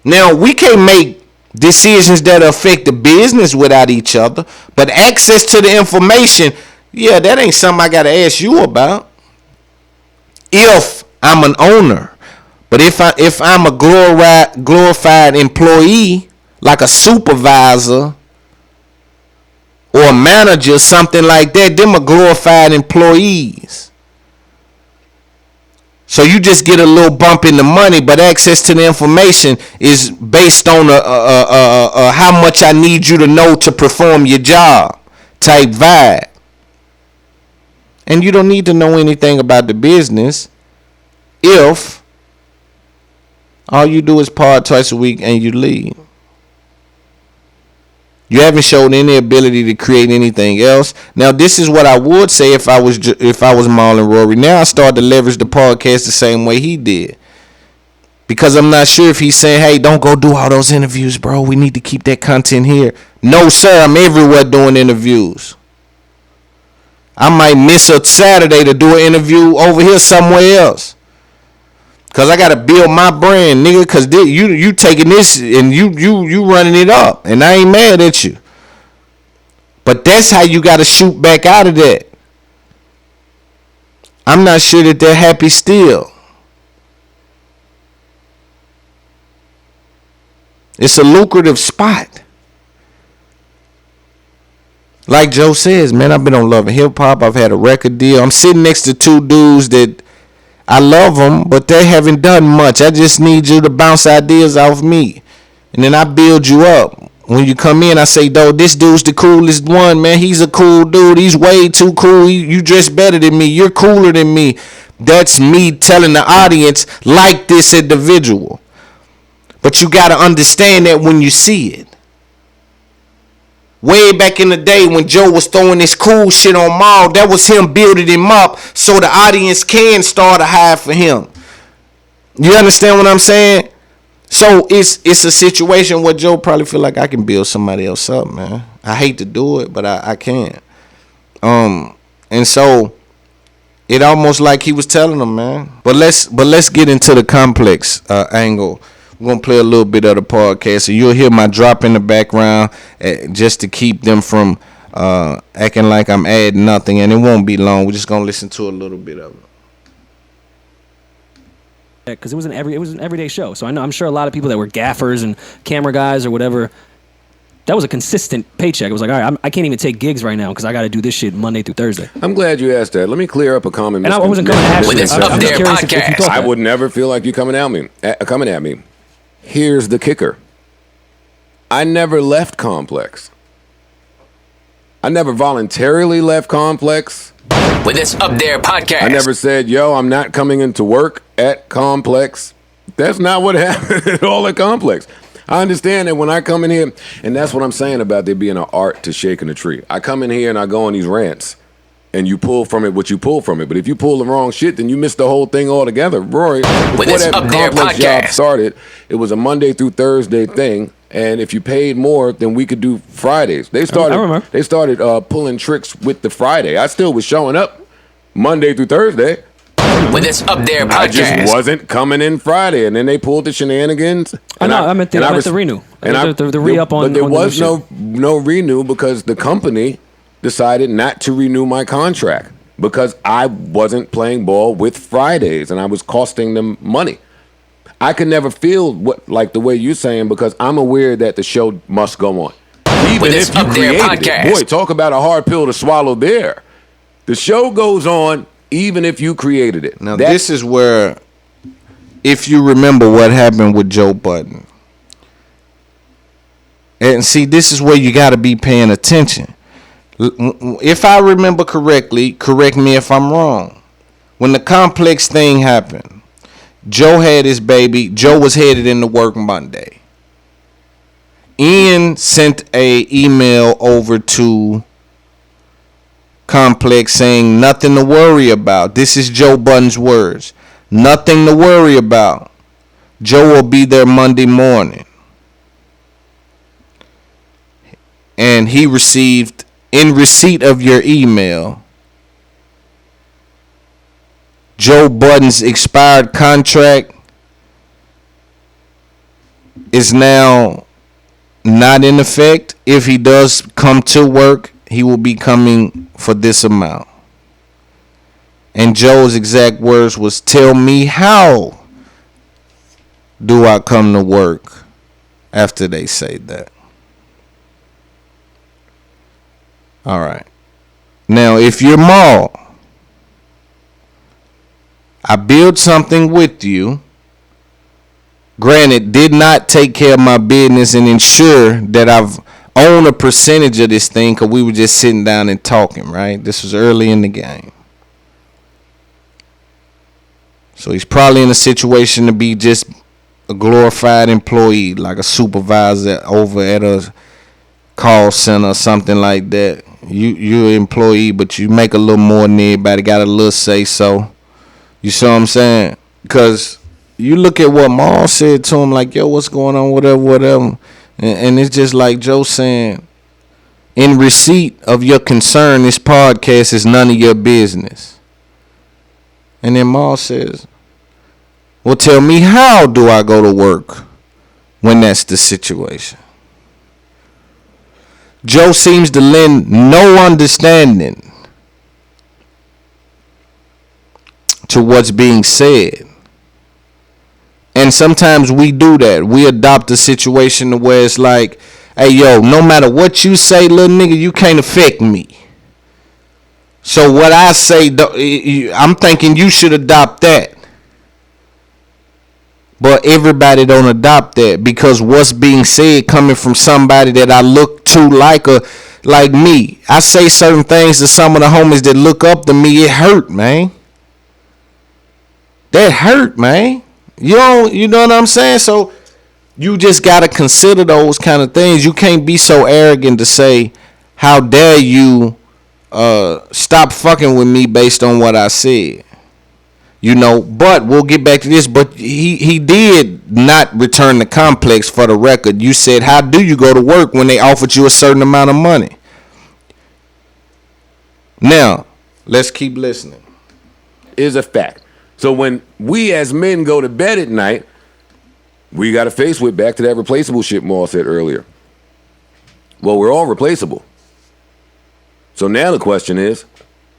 Now, we can't make decisions that affect the business without each other. But access to the information, yeah, that ain't something I got to ask you about. If I'm an owner. But if I'm a glorified employee, like a supervisor or a manager, something like that, them are glorified employees. So you just get a little bump in the money, but access to the information is based on how much I need you to know to perform your job type vibe. And you don't need to know anything about the business if all you do is pod twice a week and you leave. You haven't shown any ability to create anything else. Now, this is what I would say if I was Marlon Rory. Now I start to leverage the podcast the same way he did. Because I'm not sure if he's saying, hey, don't go do all those interviews, bro. We need to keep that content here. No, sir. I'm everywhere doing interviews. I might miss a Saturday to do an interview over here somewhere else. Because I got to build my brand, nigga. Because you taking this and you running it up. And I ain't mad at you. But that's how you got to shoot back out of that. I'm not sure that they're happy still. It's a lucrative spot. Like Joe says, man, I've been on Love and Hip Hop. I've had a record deal. I'm sitting next to two dudes that I love them, but they haven't done much. I just need you to bounce ideas off me. And then I build you up. When you come in, I say, "Though, this dude's the coolest one, man. He's a cool dude. He's way too cool. You dress better than me. You're cooler than me." That's me telling the audience, like this individual. But you got to understand that when you see it. Way back in the day when Joe was throwing this cool shit on Maul, that was him building him up so the audience can start a high for him. You understand what I'm saying? So it's a situation where Joe probably feel like I can build somebody else up, man. I hate to do it, but I can. And so it almost like he was telling them, man. But let's get into the complex angle. We're going to play a little bit of the podcast. So you'll hear my drop in the background just to keep them from acting like I'm adding nothing. And it won't be long. We're just going to listen to a little bit of it. Because it was an everyday show. So I'm sure a lot of people that were gaffers and camera guys or whatever, that was a consistent paycheck. It was like, all right, I can't even take gigs right now because I got to do this shit Monday through Thursday. I'm glad you asked that. Let me clear up a common misconception. And I wasn't coming at you. With its Up There podcast. I would never feel like you coming at me. Here's the kicker. I never left Complex. I never voluntarily left Complex. With its Up There podcast. I never said, yo, I'm not coming into work at Complex. That's not what happened at all at Complex. I understand that when I come in here, and that's what I'm saying about there being an art to shaking a tree. I come in here and I go on these rants, and you pull from it what you pull from it. But if you pull the wrong shit, then you miss the whole thing altogether. Rory, before that Complex job started, it was a Monday through Thursday thing. And if you paid more, then we could do Fridays. They started pulling tricks with the Friday. I still was showing up Monday through Thursday. With its Up There podcast. I just wasn't coming in Friday, and then they pulled the shenanigans. I meant the renew. The re-up on. But there was no renew because the company decided not to renew my contract because I wasn't playing ball with Fridays, and I was costing them money. I could never feel like the way you're saying because I'm aware that the show must go on. Even if you created it. Boy, talk about a hard pill to swallow there. The show goes on even if you created it. Now, this is where, if you remember what happened with Joe Budden, and see, this is where you got to be paying attention. If I remember correctly, correct me if I'm wrong. When the Complex thing happened, Joe had his baby. Joe was headed into work Monday. Ian sent a email over to Complex saying nothing to worry about. This is Joe Budden's words. Nothing to worry about. Joe will be there Monday morning. And he received, in receipt of your email, Joe Budden's expired contract is now not in effect. If he does come to work, he will be coming for this amount. And Joe's exact words was, "Tell me how do I come to work after they say that?" All right. Now, if you're Maul, I build something with you. Granted, did not take care of my business and ensure that I've owned a percentage of this thing because we were just sitting down and talking, right? This was early in the game. So he's probably in a situation to be just a glorified employee, like a supervisor over at a call center or something like that. You're an employee, but you make a little more than everybody, got a little say so. You see what I'm saying? Because you look at what Maul said to him, like, yo, what's going on, whatever. And it's just like Joe saying, in receipt of your concern, this podcast is none of your business. And then Maul says, well, tell me, how do I go to work when that's the situation? Joe seems to lend no understanding to what's being said. And sometimes we do that. We adopt a situation where it's like, hey, yo, no matter what you say, little nigga, you can't affect me. So what I say, I'm thinking you should adopt that. But everybody don't adopt that because what's being said coming from somebody that I look to like me. I say certain things to some of the homies that look up to me. It hurt, man. That hurt, man. You know what I'm saying? So you just gotta consider those kind of things. You can't be so arrogant to say, how dare you stop fucking with me based on what I said. But we'll get back to this. But he did not return the complex for the record. You said, how do you go to work when they offered you a certain amount of money? Now, let's keep listening. Is a fact. So when we as men go to bed at night, we got to face with back to that replaceable shit Maul said earlier. Well, we're all replaceable. So now the question is,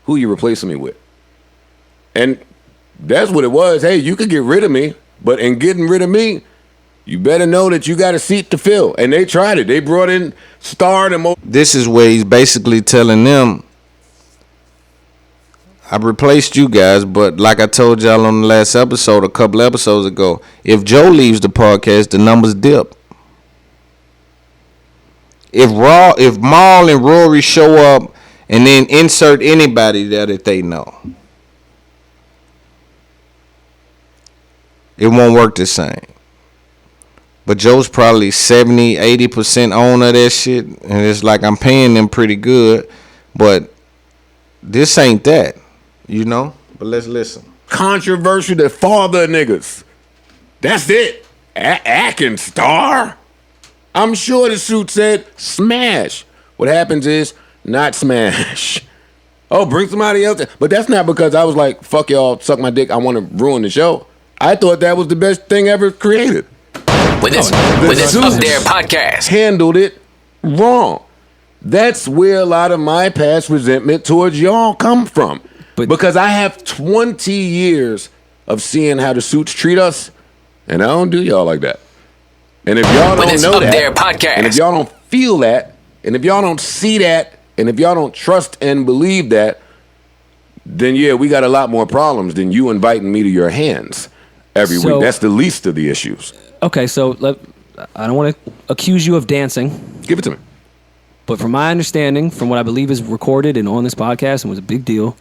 who you replacing me with? And that's what it was. Hey, you could get rid of me, but in getting rid of me, you better know that you got a seat to fill. And they tried it. They brought in Star and Mo. This is where he's basically telling them, I replaced you guys, but like I told y'all on the last episode, a couple episodes ago, if Joe leaves the podcast, the numbers dip. If Maul and Rory show up and then insert anybody there that they know, it won't work the same. But Joe's probably 70-80% owner of that shit, and it's like I'm paying them pretty good, but this ain't that. But let's listen. Controversial, the father of niggas. That's it. Acting Star. I'm sure the suit said smash. What happens is not smash. Oh, bring somebody else in. But that's not because I was like, fuck y'all, suck my dick, I want to ruin the show. I thought that was the best thing ever created. With this Up There podcast. Handled it wrong. That's where a lot of my past resentment towards y'all come from. Because I have 20 years of seeing how the suits treat us, and I don't do y'all like that. And if y'all don't know that, and if y'all don't feel that, and if y'all don't see that, and if y'all don't trust and believe that, then yeah, we got a lot more problems than you inviting me to your hands every week. That's the least of the issues. Okay, so I don't want to accuse you of dancing. Give it to me. But from my understanding, from what I believe is recorded and on this podcast and was a big deal,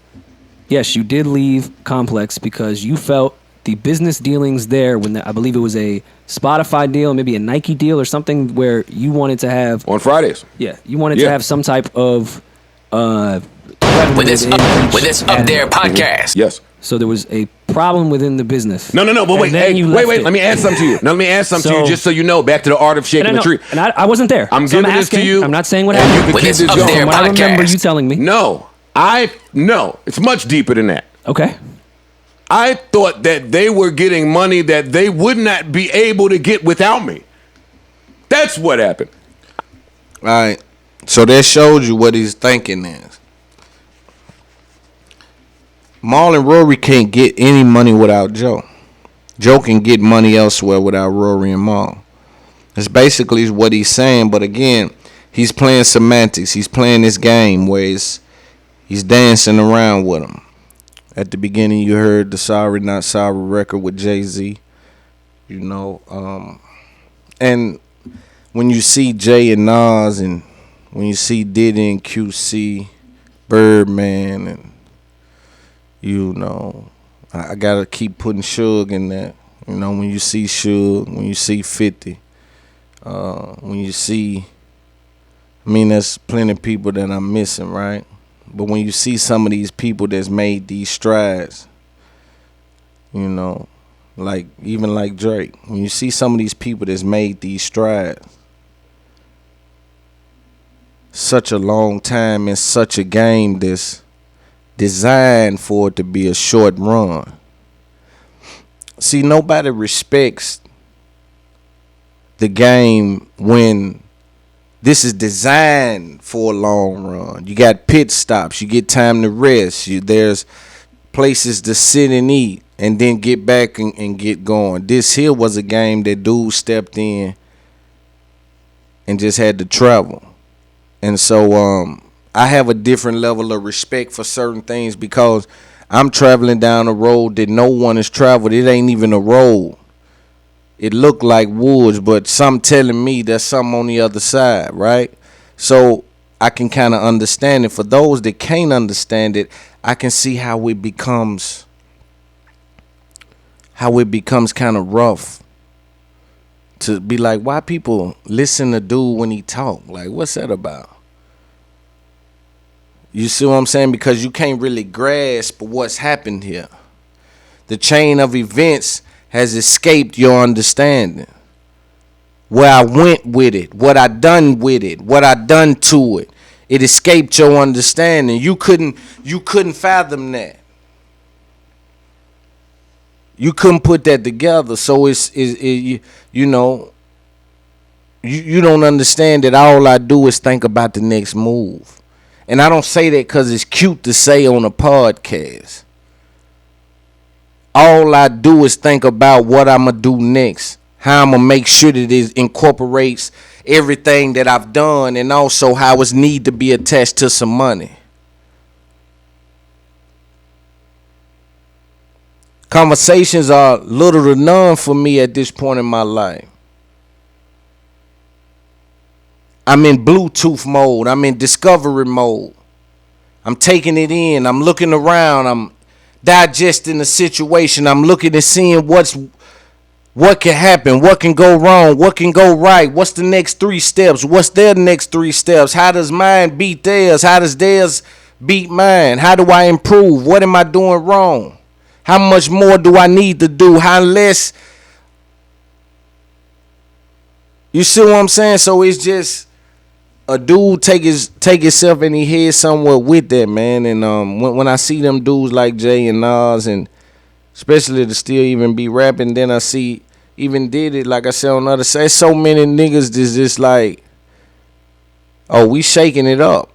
yes, you did leave Complex because you felt the business dealings there when I believe it was a Spotify deal, maybe a Nike deal or something where you wanted to have... On Fridays. Yeah, you wanted to have some type of... with this Up There podcast. Yes. So there was a problem within the business. No, but wait, wait. Let me add something to you. Let me add something to you just so you know, back to the art of shaking the tree. And I wasn't there. I'm giving this to you. I'm not saying what happened. You can keep this going. From what I remember you telling me. No, it's much deeper than that. Okay. I thought that they were getting money that they would not be able to get without me. That's what happened. All right. So that showed you what he's thinking is. Maul and Rory can't get any money without Joe. Joe can get money elsewhere without Rory and Maul. That's basically what he's saying. But again, he's playing semantics. He's playing this game where he's dancing around with them. At the beginning, you heard the Sorry Not Sorry record with Jay-Z. And when you see Jay and Nas, and when you see Diddy and QC, Birdman, and I gotta keep putting Suge in that. When you see Suge, when you see 50, when you see, there's plenty of people that I'm missing, right? But when you see some of these people that's made these strides, like Drake, when you see some of these people that's made these strides, such a long time in such a game that's designed for it to be a short run. See, nobody respects the game when this is designed for a long run. You got pit stops. You get time to rest. There's places to sit and eat and then get back and get going. This here was a game that dude stepped in and just had to travel. And so I have a different level of respect for certain things because I'm traveling down a road that no one has traveled. It ain't even a road. it looked like woods, but some telling me there's something on the other side, right? So I can kind of understand it. For those that can't understand it, I can see how it becomes kind of rough to be like, why people listen to dude when he talk? Like, what's that about? You see what I'm saying? Because you can't really grasp what's happened here. The chain of events has escaped your understanding. Where I went with it, what I done with it, what I done to it. It escaped your understanding. You couldn't fathom that. You couldn't put that together. So you don't understand that all I do is think about the next move. And I don't say that because it's cute to say on a podcast. All I do is think about what I'm going to do next. How I'm going to make sure that it incorporates everything that I've done, and also how it's need to be attached to some money. Conversations are little to none for me at this point in my life. I'm in Bluetooth mode. I'm in discovery mode. I'm taking it in. I'm looking around. I'm digesting the situation. I'm looking and seeing what can happen, what can go wrong, what can go right, what's the next 3 steps, what's their next 3 steps, how does mine beat theirs, how does theirs beat mine, how do I improve, what am I doing wrong, how much more do I need to do, how less, you see what I'm saying? So it's just a dude take himself and he head somewhere with that, man. And when I see them dudes like Jay and Nas, and especially to still even be rapping, then I see even did it, like I said on the other side, so many niggas that's just like, oh, we shaking it up.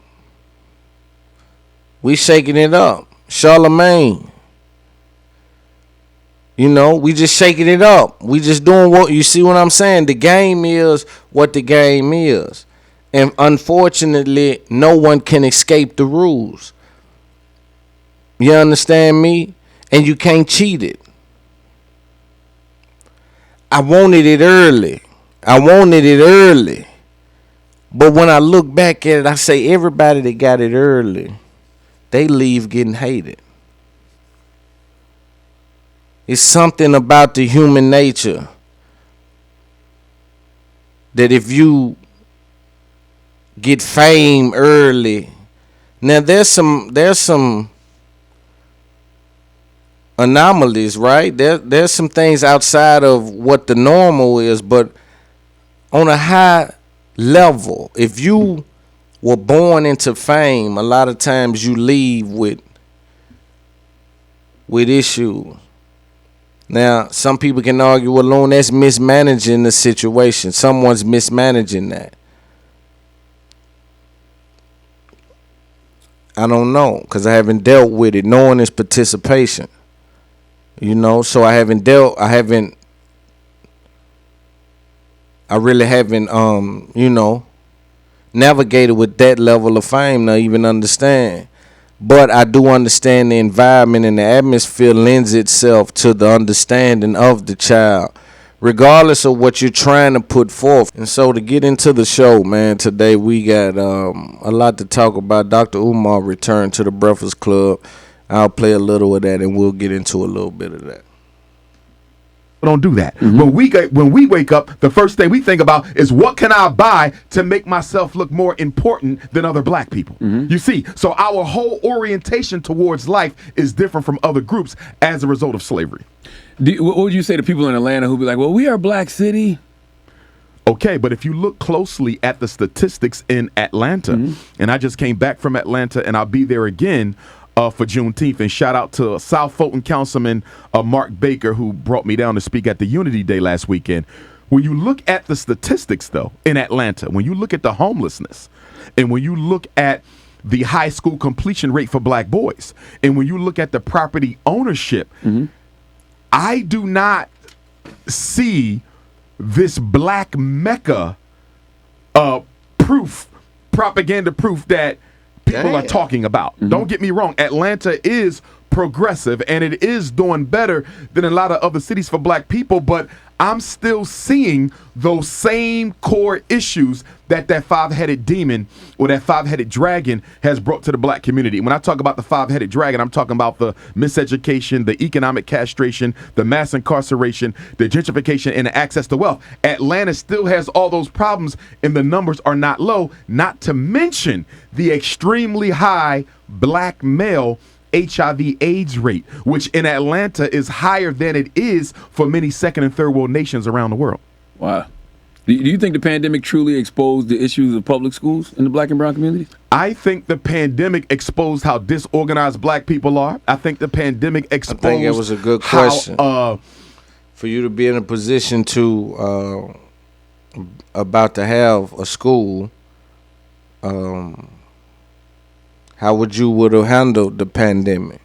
We shaking it up. Charlemagne. You know, we just shaking it up. We just doing what, you see what I'm saying? The game is what the game is. And unfortunately, no one can escape the rules. You understand me? And you can't cheat it. I wanted it early. But when I look back at it, I say everybody that got it early, they leave getting hated. It's something about the human nature that if you get fame early, now there's some anomalies, right? There's some things outside of what the normal is, but on a high level, if you were born into fame, a lot of times you leave with issues. Now, some people can argue, well, LOON, that's mismanaging the situation. Someone's mismanaging that. I don't know, because I haven't dealt with it. Knowing is participation. You know, so I really haven't, navigated with that level of fame to even understand. But I do understand the environment, and the atmosphere lends itself to the understanding of the child, regardless of what you're trying to put forth. And so to get into the show, man, today we got a lot to talk about. Dr. Umar returned to the Breakfast Club. I'll play a little of that, and we'll get into a little bit of that. Don't do that. Mm-hmm. When we wake up, the first thing we think about is what can I buy to make myself look more important than other black people. Mm-hmm. You see, so our whole orientation towards life is different from other groups as a result of slavery. What would you say to people in Atlanta who be like, well, we are a black city? Okay, but if you look closely at the statistics in Atlanta, mm-hmm. and I just came back from Atlanta and I'll be there again for Juneteenth, and shout out to South Fulton Councilman Mark Baker, who brought me down to speak at the Unity Day last weekend. When you look at the statistics, though, in Atlanta, when you look at the homelessness, and when you look at the high school completion rate for black boys, and when you look at the property ownership, mm-hmm. I do not see this black Mecca propaganda proof that people are talking about. Mm-hmm. Don't get me wrong. Atlanta is progressive and it is doing better than a lot of other cities for black people, but I'm still seeing those same core issues that five-headed demon or that five-headed dragon has brought to the black community. When I talk about the five-headed dragon, I'm talking about the miseducation, the economic castration, the mass incarceration, the gentrification, and the access to wealth. Atlanta still has all those problems, and the numbers are not low, not to mention the extremely high black male HIV/AIDS rate, which in Atlanta is higher than it is for many second and third world nations around the world. Wow. Do you think the pandemic truly exposed the issues of public schools in the black and brown communities? I think the pandemic exposed how disorganized black people are. I think the pandemic exposed. I think it was a good question for you to be in a position to about to have a school. How would have handled the pandemic?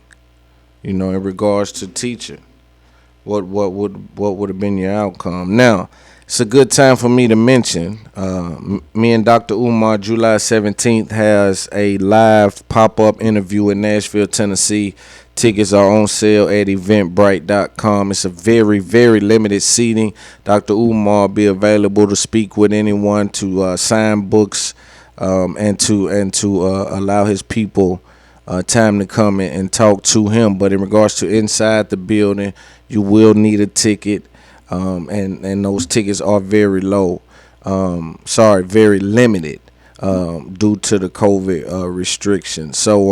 You know, in regards to teaching, what would have been your outcome? Now, it's a good time for me to mention, me and Dr. Umar, July 17th, has a live pop-up interview in Nashville, Tennessee. Tickets are on sale at eventbrite.com. It's a very, very limited seating. Dr. Umar will be available to speak with anyone, to sign books, and to allow his people time to come and talk to him. But in regards to inside the building, you will need a ticket. And those tickets are very low. Very limited due to the COVID restrictions. So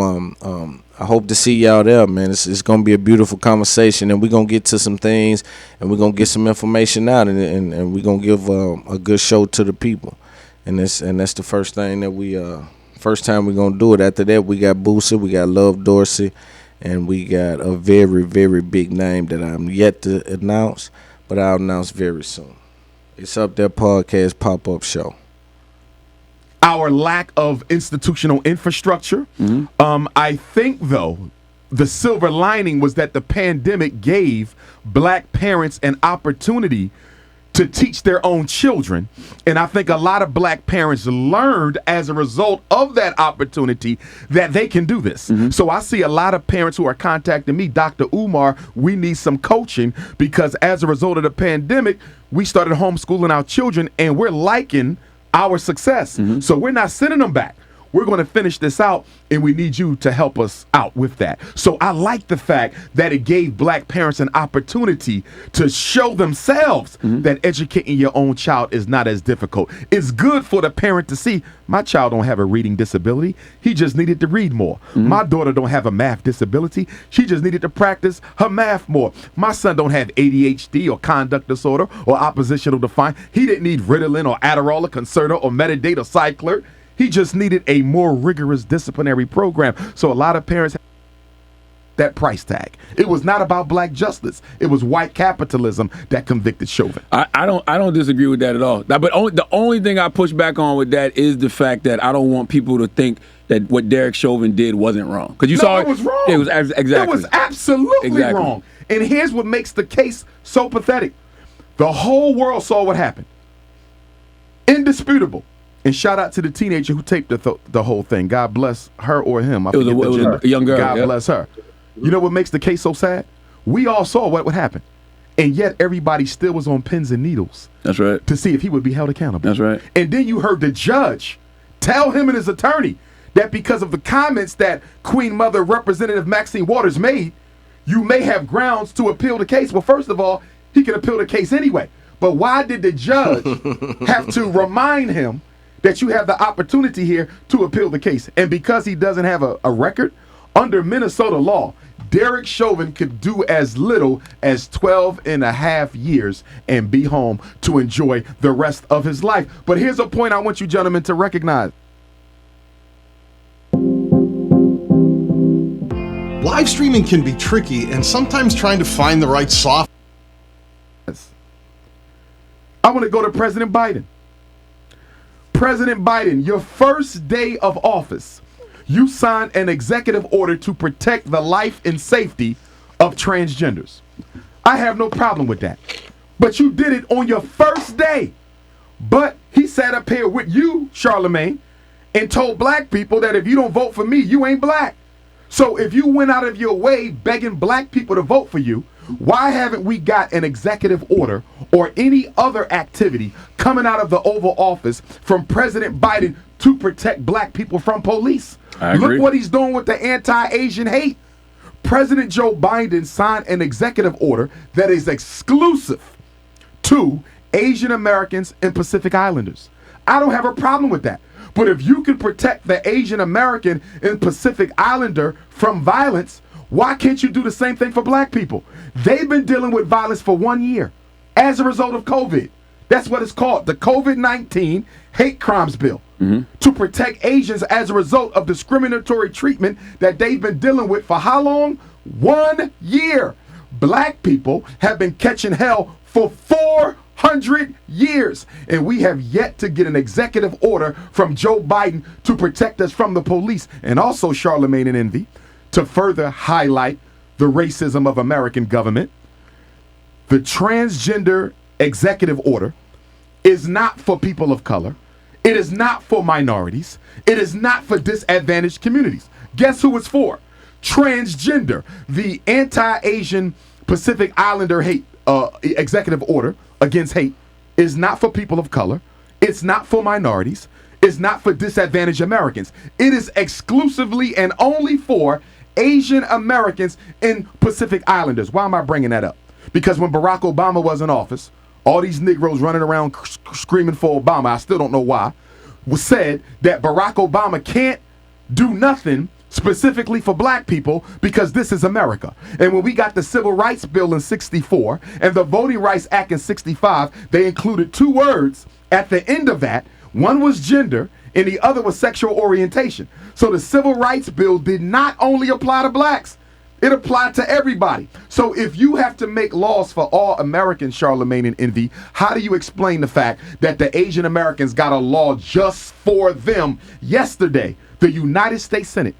I hope to see y'all there, man. It's going to be a beautiful conversation, and we're going to get to some things, and we're going to get some information out, and we're going to give a good show to the people. And that's the first thing that first time we're going to do it. After that, we got Boosie, we got Love Dorsey, and we got a very, very big name that I'm yet to announce, but I'll announce very soon. It's Up There Podcast Pop-Up Show. Our lack of institutional infrastructure. Mm-hmm. I think, though, the silver lining was that the pandemic gave black parents an opportunity to teach their own children. And I think a lot of black parents learned as a result of that opportunity that they can do this. Mm-hmm. So I see a lot of parents who are contacting me, Dr. Umar, we need some coaching, because as a result of the pandemic, we started homeschooling our children and we're liking our success. Mm-hmm. So we're not sending them back. We're going to finish this out, and we need you to help us out with that. So I like the fact that it gave black parents an opportunity to show themselves that educating your own child is not as difficult. It's good for the parent to see, my child don't have a reading disability. He just needed to read more. My daughter don't have a math disability. She just needed to practice her math more. My son don't have ADHD or conduct disorder or oppositional defiance. He didn't need Ritalin or Adderall or Concerta or Metadate or Cycler. He just needed a more rigorous disciplinary program. So a lot of parents have that price tag. It was not about black justice. It was white capitalism that convicted Chauvin. I don't disagree with that at all. But the only thing I push back on with that is the fact that I don't want people to think that what Derek Chauvin did wasn't wrong. Because you saw it was wrong. It was exactly. It was absolutely wrong. And here's what makes the case so pathetic. The whole world saw what happened. Indisputable. And shout out to the teenager who taped the whole thing. God bless her or him. It was a young girl. God bless her. You know what makes the case so sad? We all saw what would happen. And yet everybody still was on pins and needles. That's right. To see if he would be held accountable. That's right. And then you heard the judge tell him and his attorney that because of the comments that Queen Mother Representative Maxine Waters made, you may have grounds to appeal the case. Well, first of all, he can appeal the case anyway. But why did the judge have to remind him that you have the opportunity here to appeal the case? And because he doesn't have a record, under Minnesota law, Derek Chauvin could do as little as 12 and a half years and be home to enjoy the rest of his life. But here's a point I want you gentlemen to recognize. Live streaming can be tricky, and sometimes trying to find the right software. I want to go to President Biden. President Biden, your first day of office, you signed an executive order to protect the life and safety of transgenders. I have no problem with that. But you did it on your first day. But he sat up here with you, Charlemagne, and told black people that if you don't vote for me, you ain't black. So if you went out of your way begging black people to vote for you, Why haven't we got an executive order or any other activity coming out of the Oval Office from President Biden to protect black people from police? I agree. Look what he's doing with the anti-Asian hate. President Joe Biden signed an executive order that is exclusive to Asian Americans and Pacific Islanders. I don't have a problem with that. But if you can protect the Asian American and Pacific Islander from violence, why can't you do the same thing for black people? They've been dealing with violence for 1 year as a result of COVID. That's what it's called, the COVID-19 Hate Crimes Bill, to protect Asians as a result of discriminatory treatment that they've been dealing with for how long? 1 year. Black people have been catching hell for 400 years, and we have yet to get an executive order from Joe Biden to protect us from the police. And also, Charlemagne and Envy, to further highlight the racism of American government, the transgender executive order is not for people of color. It is not for minorities. It is not for disadvantaged communities. Guess who it's for? Transgender. The anti-Asian Pacific Islander hate executive order against hate is not for people of color. It's not for minorities. It's not for disadvantaged Americans. It is exclusively and only for Asian Americans and Pacific Islanders. Why am I bringing that up? Because when Barack Obama was in office, all these Negroes running around screaming for Obama, I still don't know why, was said that Barack Obama can't do nothing specifically for black people because this is America. And when we got the Civil Rights Bill in 64 and the Voting Rights Act in 65, they included two words at the end of that. One was gender and the other was sexual orientation. So the Civil Rights Bill did not only apply to blacks, it applied to everybody. So if you have to make laws for all Americans, Charlemagne and Envy, how do you explain the fact that the Asian Americans got a law just for them? Yesterday, the United States Senate,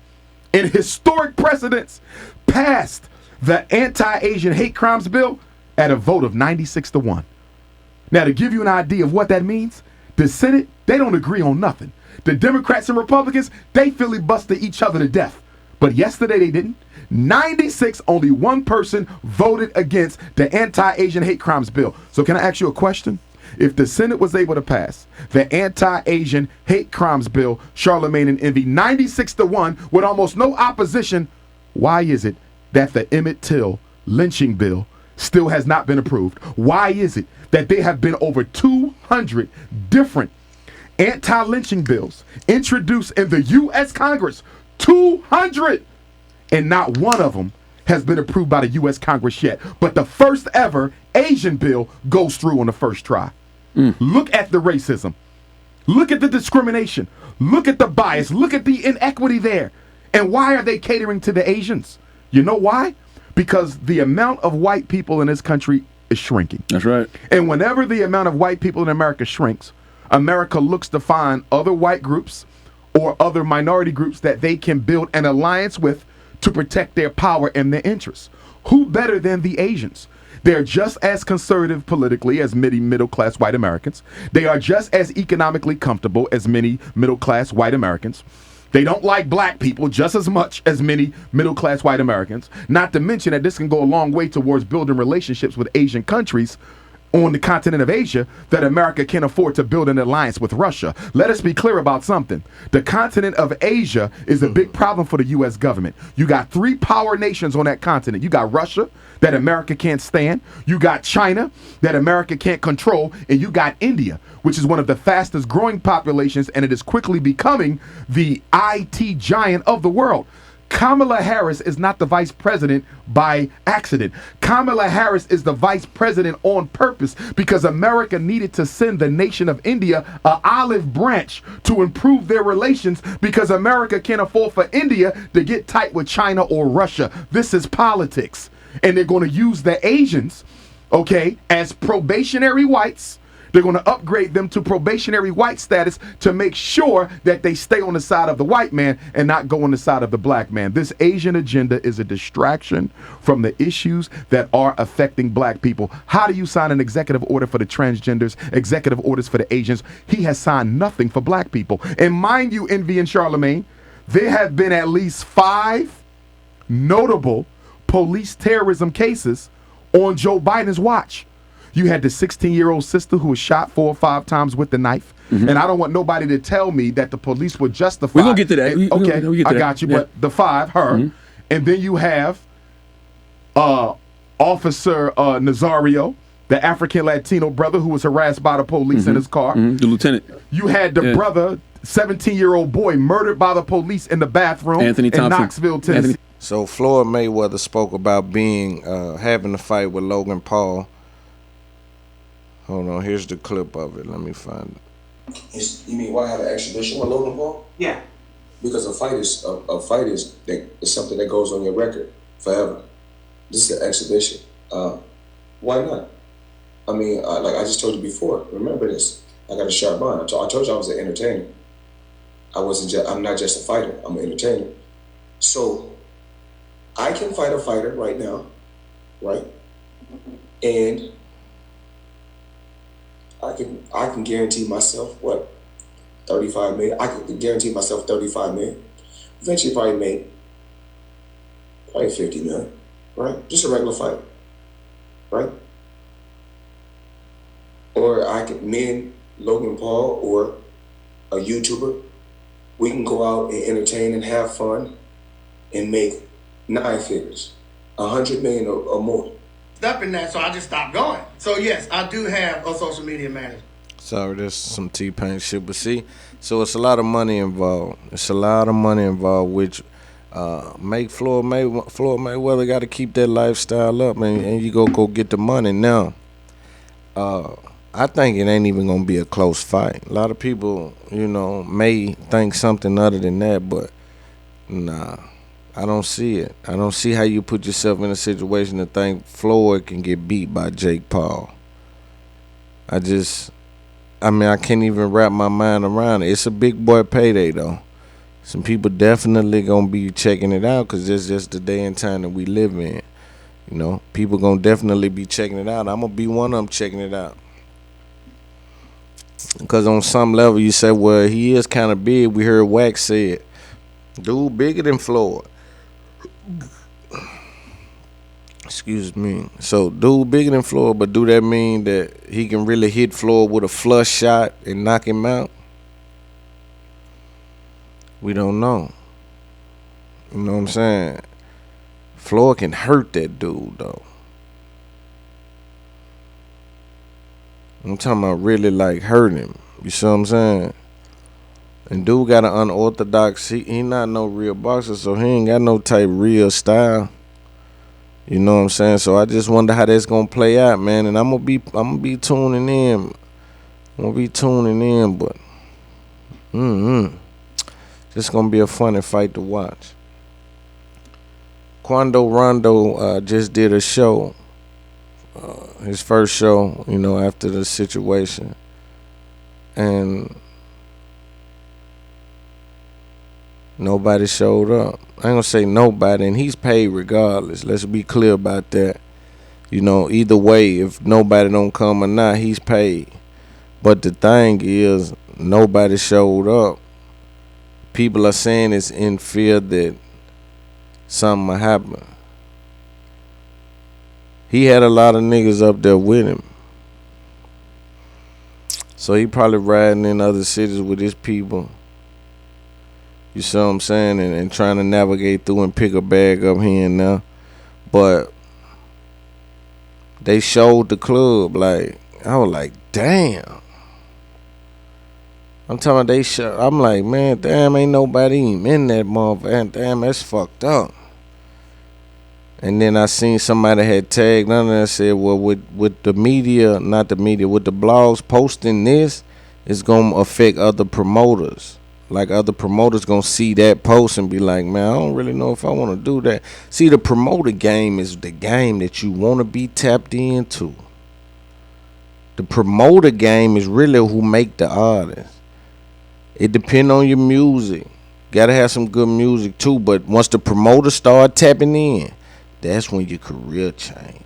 in historic precedence, passed the anti-Asian hate crimes bill at a vote of 96-1. Now, to give you an idea of what that means, the Senate, they don't agree on nothing. The Democrats and Republicans, they filibuster each other to death. But yesterday they didn't. 96, only one person voted against the anti-Asian hate crimes bill. So can I ask you a question? If the Senate was able to pass the anti-Asian hate crimes bill, Charlemagne and Envy, 96-1 with almost no opposition, why is it that the Emmett Till lynching bill still has not been approved? Why is it that there have been over 200 different anti-lynching bills introduced in the U.S. Congress? 200! And not one of them has been approved by the U.S. Congress yet. But the first ever Asian bill goes through on the first try. Look at the racism. Look at the discrimination. Look at the bias. Look at the inequity there. And why are they catering to the Asians? You know why? Because the amount of white people in this country is shrinking. That's right. And whenever the amount of white people in America shrinks, America looks to find other white groups or other minority groups that they can build an alliance with to protect their power and their interests. Who better than the Asians? They're just as conservative politically as many middle-class white Americans. They are just as economically comfortable as many middle-class white Americans. They don't like black people just as much as many middle-class white Americans. Not to mention that this can go a long way towards building relationships with Asian countries on the continent of Asia that America can't afford to build an alliance with Russia. Let us be clear about something. The continent of Asia is a big problem for the U.S. government. You got three power nations on that continent. You got Russia, that America can't stand. You got China, that America can't control. And you got India, which is one of the fastest growing populations, and it is quickly becoming the IT giant of the world. Kamala Harris is not the vice president by accident. Kamala Harris is the vice president on purpose because America needed to send the nation of India an olive branch to improve their relations because America can't afford for India to get tight with China or Russia. This is politics. And they're going to use the Asians, okay, as probationary whites. They're going to upgrade them to probationary white status to make sure that they stay on the side of the white man and not go on the side of the black man. This Asian agenda is a distraction from the issues that are affecting black people. How do you sign an executive order for the transgenders, executive orders for the Asians? He has signed nothing for black people. And mind you, Envy and Charlemagne, there have been at least 5 notable police terrorism cases on Joe Biden's watch. You had the 16-year-old sister who was shot 4 or 5 times with the knife. And I don't want nobody to tell me that the police were justified. We're going to get to that. I got you. Yeah. But the 5, her. And then you have Officer Nazario, the African Latino brother who was harassed by the police in his car. The lieutenant. You had the brother, 17-year-old boy, murdered by the police in the bathroom Anthony in Thompson. Knoxville, Tennessee. So Floyd Mayweather spoke about being having a fight with Logan Paul. Hold on, here's the clip of it. Let me find it. You mean why have an exhibition with Logan Paul? Yeah. Because a fight is something that goes on your record forever. This is an exhibition. Why not? I mean, like I just told you before. Remember this. I got a sharp mind. I told you I was an entertainer. I'm not just a fighter. I'm an entertainer. So I can fight a fighter right now, right? And I can guarantee myself what? 35 million. I can guarantee myself 35 million. Eventually probably make 50 million, right? Just a regular fight, right? Or me and Logan Paul or a YouTuber, we can go out and entertain and have fun and make 9 figures, 100 million or more. Up in that, so I just stopped going. So yes, I do have a social media manager. Sorry, there's some T-Pain shit, but see, so it's a lot of money involved. It's a lot of money involved, which make Floyd Mayweather got to keep that lifestyle up, and you go get the money. Now, I think it ain't even gonna be a close fight. A lot of people, may think something other than that, but nah. I don't see it. I don't see how you put yourself in a situation to think Floyd can get beat by Jake Paul. I can't even wrap my mind around it. It's a big boy payday, though. Some people definitely going to be checking it out because it's just the day and time that we live in. People going to definitely be checking it out. I'm going to be one of them checking it out. Because on some level, you say, well, he is kind of big. We heard Wax say it. Dude bigger than Floyd. Excuse me. So, dude bigger than Floyd, but do that mean that he can really hit Floyd with a flush shot and knock him out? We don't know. You know what I'm saying? Floyd can hurt that dude, though. I'm talking about really, hurt him. You see what I'm saying? And dude got an unorthodox, he not no real boxer, so he ain't got no type real style. You know what I'm saying? So I just wonder how that's gonna play out, man. And I'm gonna be tuning in. But it's gonna be a funny fight to watch. Quando Rondo just did a show. His first show, after the situation. And nobody showed up. I ain't gonna say nobody, and he's paid regardless. Let's be clear about that. Either way, if nobody don't come or not, he's paid. But the thing is, nobody showed up. People are saying it's in fear that something will happen. He had a lot of niggas up there with him. So he probably riding in other cities with his people. You see what I'm saying? And trying to navigate through and pick a bag up here and there. But they showed the club, I was like, damn. I'm talking about I'm like, man, damn, ain't nobody even in that motherfucker. Damn, that's fucked up. And then I seen somebody had tagged under and said, well, with the media, not the media, with the blogs posting this, it's going to affect other promoters. Other promoters gonna see that post and be like, man, I don't really know if I want to do that. See, the promoter game is the game that you want to be tapped into. The promoter game is really who make the artist. It depends on your music. Gotta have some good music too, but once the promoters start tapping in, that's when your career change.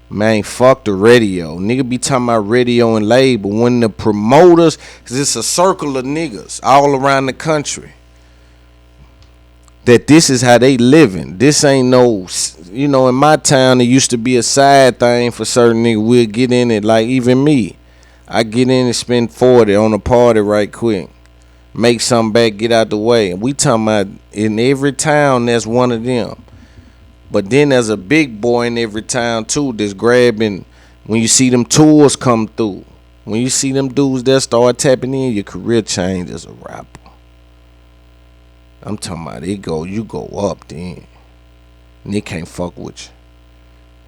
Man, fuck the radio. Nigga be talking about radio and label. When the promoters, cause it's a circle of niggas all around the country. that this is how they living. This ain't no, you know, in my town, it used to be a side thing for certain niggas. We'll get in it, like even me. I get in and spend 40 on a party right quick. Make something back, get out the way. We talking about in every town, there's one of them. But then there's a big boy in every town, too, that's grabbing. When you see them tours come through, when you see them dudes that start tapping in, your career change as a rapper. I'm talking about you go up then. And they can't fuck with you.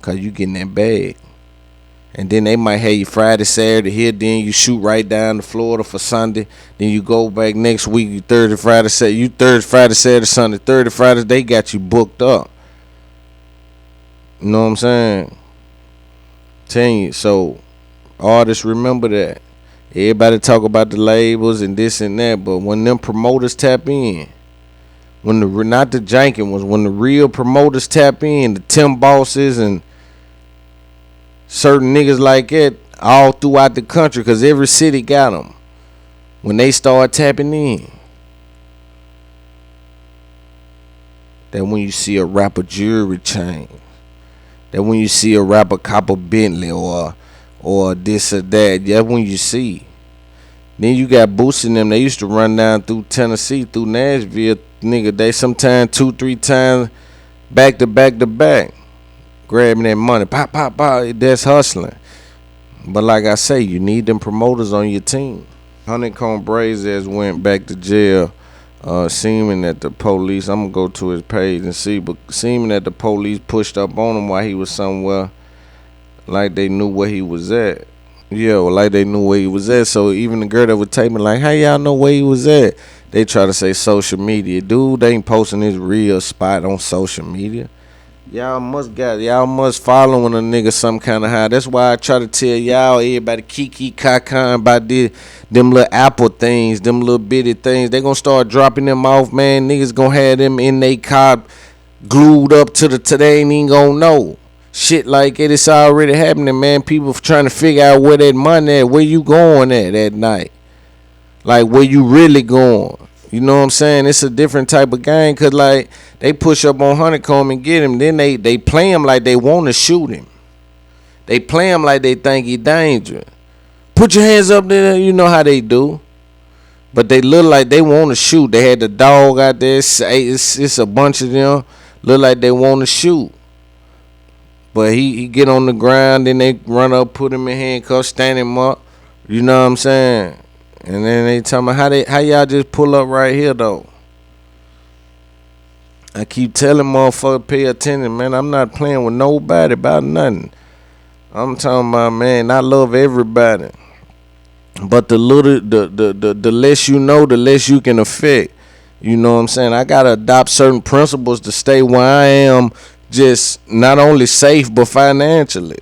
Cause you getting that bag. And then they might have you Friday, Saturday here, then you shoot right down to Florida for Sunday. Then you go back next week, you Thursday, Friday, Saturday, Sunday. Thursday, Friday, they got you booked up. You know what I'm saying? Telling you, so artists remember that. Everybody talk about the labels and this and that, but when them promoters tap in, when not the janking ones, when the real promoters tap in, the Tim Bosses and certain niggas like that all throughout the country, because every city got them. When they start tapping in, that when you see a rapper jewelry chain, that when you see a rapper cop a Bentley or this or that, that's when you see. Then you got boosting them. They used to run down through Tennessee, through Nashville, nigga. They sometimes 2-3 times back to back, grabbing that money, pop. That's hustling. But like I say, you need them promoters on your team. Honeycomb Braids ass went back to jail, seeming that the police. I'm gonna go to his page and see, but seeming that the police pushed up on him while he was somewhere, like they knew where he was at. Yeah, well, like they knew where he was at. So even the girl that was taping, like, how y'all know where he was at? They try to say social media. Dude, they ain't posting his real spot on social media. Y'all must following a nigga some kind of high. That's why I try to tell y'all, everybody kiki kakan about them little Apple things, them little bitty things. They gonna start dropping them off, man. Niggas gonna have them in they car glued up to they ain't even gonna know. Shit like it, it's already happening, man. People trying to figure out where that money at, where you going at night. Like, where you really going. You know what I'm saying? It's a different type of game, because, like, they push up on Honeycomb and get him. Then they play him like they want to shoot him. They play him like they think he dangerous. Put your hands up there. You know how they do. But they look like they want to shoot. They had the dog out there. It's a bunch of them. Look like they want to shoot. But he get on the ground, then they run up, put him in handcuffs, stand him up. You know what I'm saying? And then they tell me how y'all just pull up right here though. I keep telling motherfuckers, pay attention, man. I'm not playing with nobody about nothing. I'm talking about, man, I love everybody. But the less you know, the less you can affect. You know what I'm saying? I gotta adopt certain principles to stay where I am, just not only safe but financially.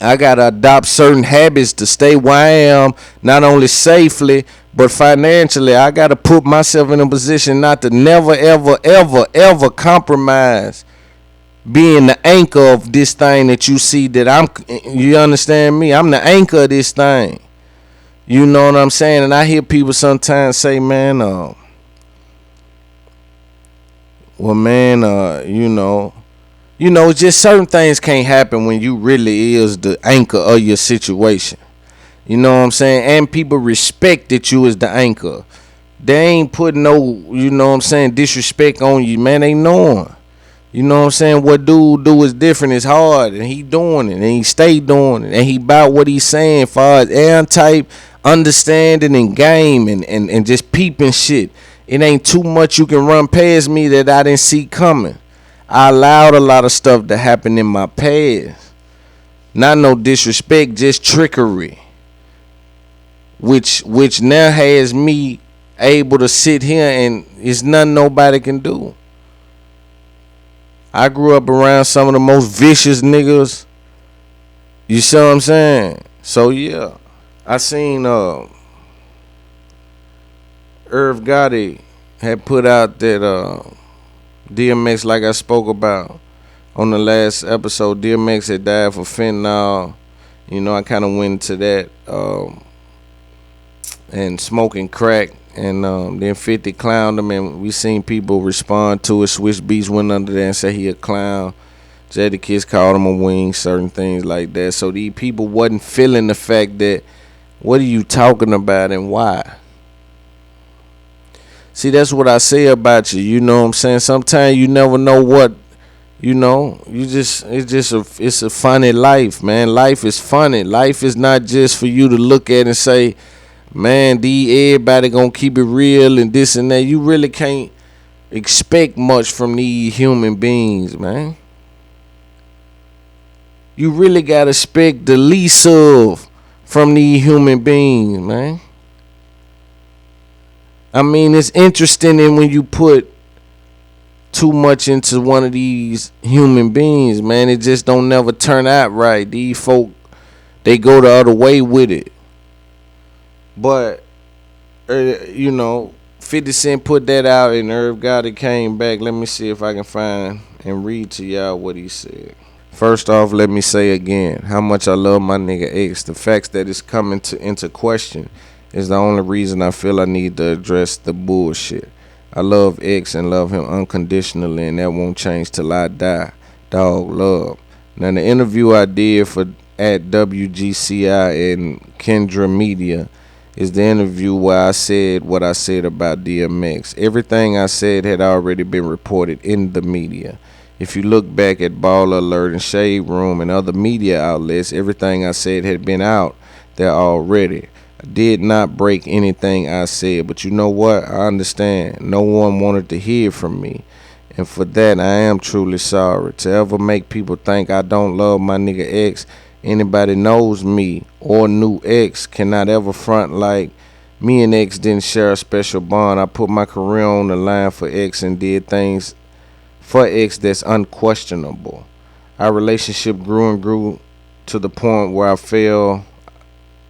I gotta adopt certain habits to stay where I am, not only safely but financially. I gotta put myself in a position not to never ever compromise being the anchor of this thing that you see that you understand me? I'm the anchor of this thing. You know what I'm saying? And I hear people sometimes say, man, you know, just certain things can't happen when you really is the anchor of your situation. You know what I'm saying? And people respect that you is the anchor. They ain't putting no, you know what I'm saying, disrespect on you, man. They knowing. You know what I'm saying? What dude do is different. It's hard, and he doing it, and he stay doing it, and he about what he's saying far as air type, understanding and game and just peeping shit. It ain't too much you can run past me that I didn't see coming. I allowed a lot of stuff to happen in my past. Not no disrespect, just trickery. Which now has me able to sit here and it's nothing nobody can do. I grew up around some of the most vicious niggas. You see what I'm saying? So yeah. I seen Irv Gotti had put out that DMX, like I spoke about on the last episode, DMX had died for fentanyl. You know, I kind of went into that and smoking crack. And then 50 clowned him, and we seen people respond to it. Switch Beats went under there and said he a clown. Jadakiss called him a wing, certain things like that. So these people wasn't feeling the fact that, what are you talking about and why? See, that's what I say about you. You know what I'm saying? Sometimes you never know what, you know. It's a funny life, man. Life is funny. Life is not just for you to look at and say, man, everybody gonna keep it real and this and that. You really can't expect much from these human beings, man. You really gotta expect the least of from these human beings, man. I mean, it's interesting in when you put too much into one of these human beings, man. It just don't never turn out right. These folk, they go the other way with it. But, you know, 50 Cent put that out and Irv Gotti came back. Let me see if I can find and read to y'all what he said. First off, let me say again how much I love my nigga X. The facts that it's coming into question is the only reason I feel I need to address the bullshit. I love X and love him unconditionally, and that won't change till I die. Dog, love. Now, the interview I did at WGCI and Kendra Media is the interview where I said what I said about DMX. Everything I said had already been reported in the media. If you look back at Baller Alert and Shade Room and other media outlets, everything I said had been out there already. I did not break anything I said, but you know what? I understand. No one wanted to hear from me. And for that, I am truly sorry. To ever make people think I don't love my nigga X, anybody knows me or knew X cannot ever front like me and X didn't share a special bond. I put my career on the line for X and did things for X that's unquestionable. Our relationship grew and grew to the point where I feel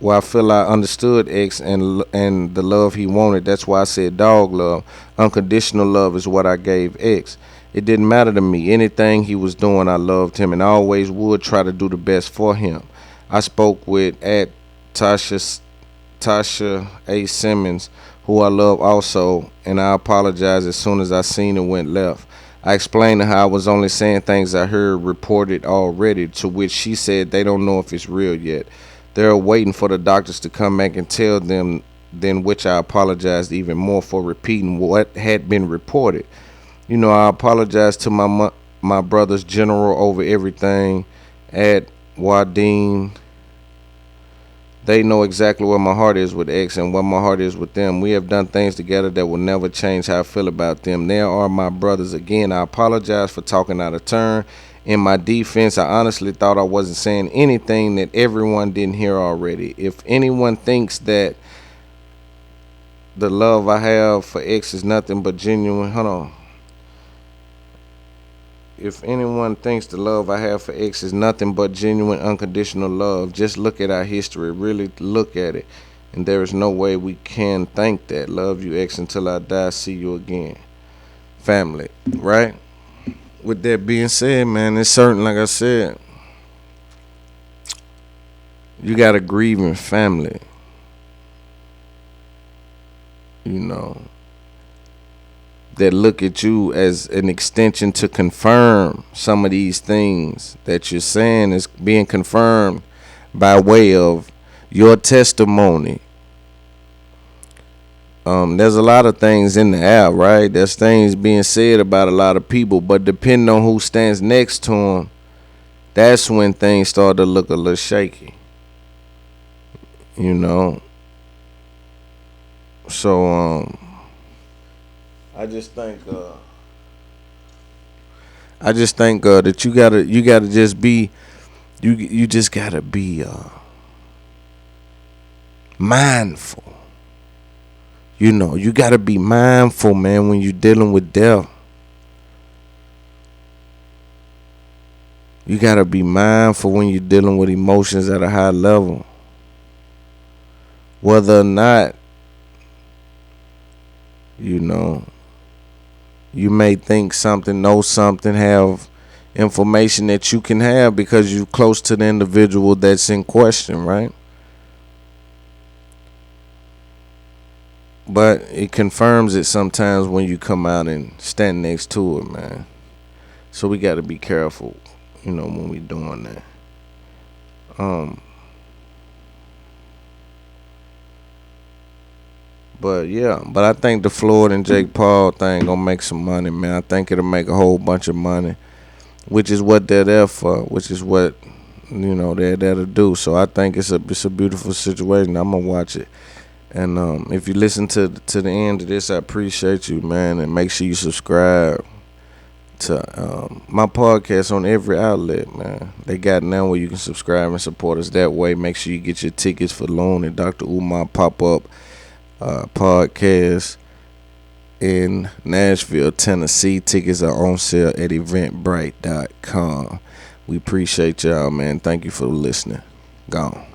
I understood X and the love he wanted. That's why I said dog love. Unconditional love is what I gave X. It didn't matter to me. Anything he was doing, I loved him and I always would try to do the best for him. I spoke with Tasha A. Simmons, who I love also, and I apologized as soon as I seen it went left. I explained to her I was only saying things I heard reported already, to which she said they don't know if it's real yet. They're waiting for the doctors to come back and tell them, then which I apologized even more for repeating what had been reported. You know, I apologize to my brother's general over everything at Wadeen. They know exactly where my heart is with X and where my heart is with them. We have done things together that will never change how I feel about them. They are my brothers. Again, I apologize for talking out of turn. In my defense, I honestly thought I wasn't saying anything that everyone didn't hear already. If anyone thinks that the love I have for X is nothing but genuine, If anyone thinks the love I have for X is nothing but genuine, unconditional love, just look at our history. Really look at it. And there is no way we can think that. Love you, X, until I die. See you again. Family, right? With that being said, man, it's certain, like I said, you got a grieving family. You know, that look at you as an extension to confirm some of these things that you're saying is being confirmed by way of your testimony. There's a lot of things in the air, right? There's things being said about a lot of people, but depending on who stands next to them, that's when things start to look a little shaky. You know? So, I just think that you gotta just be, you just gotta be mindful. You know, you gotta be mindful, man, when you're dealing with death. You gotta be mindful when you're dealing with emotions at a high level. Whether or not, you know, you may think something, know something, have information that you can have because you're close to the individual that's in question, right? But it confirms it sometimes when you come out and stand next to it, man. So we got to be careful, when we doing that. But I think the Floyd and Jake Paul thing gonna make some money, man. I think it'll make a whole bunch of money, which is what they're there for, which is what they're there to do. So I think it's a beautiful situation. I'm gonna watch it, and if you listen to the end of this, I appreciate you, man, and make sure you subscribe to my podcast on every outlet, man. They got now where you can subscribe and support us that way. Make sure you get your tickets for LOON and Dr. Umar pop-up podcast in Nashville, Tennessee. Tickets are on sale at eventbrite.com. We appreciate y'all, man. Thank you for listening. Gone.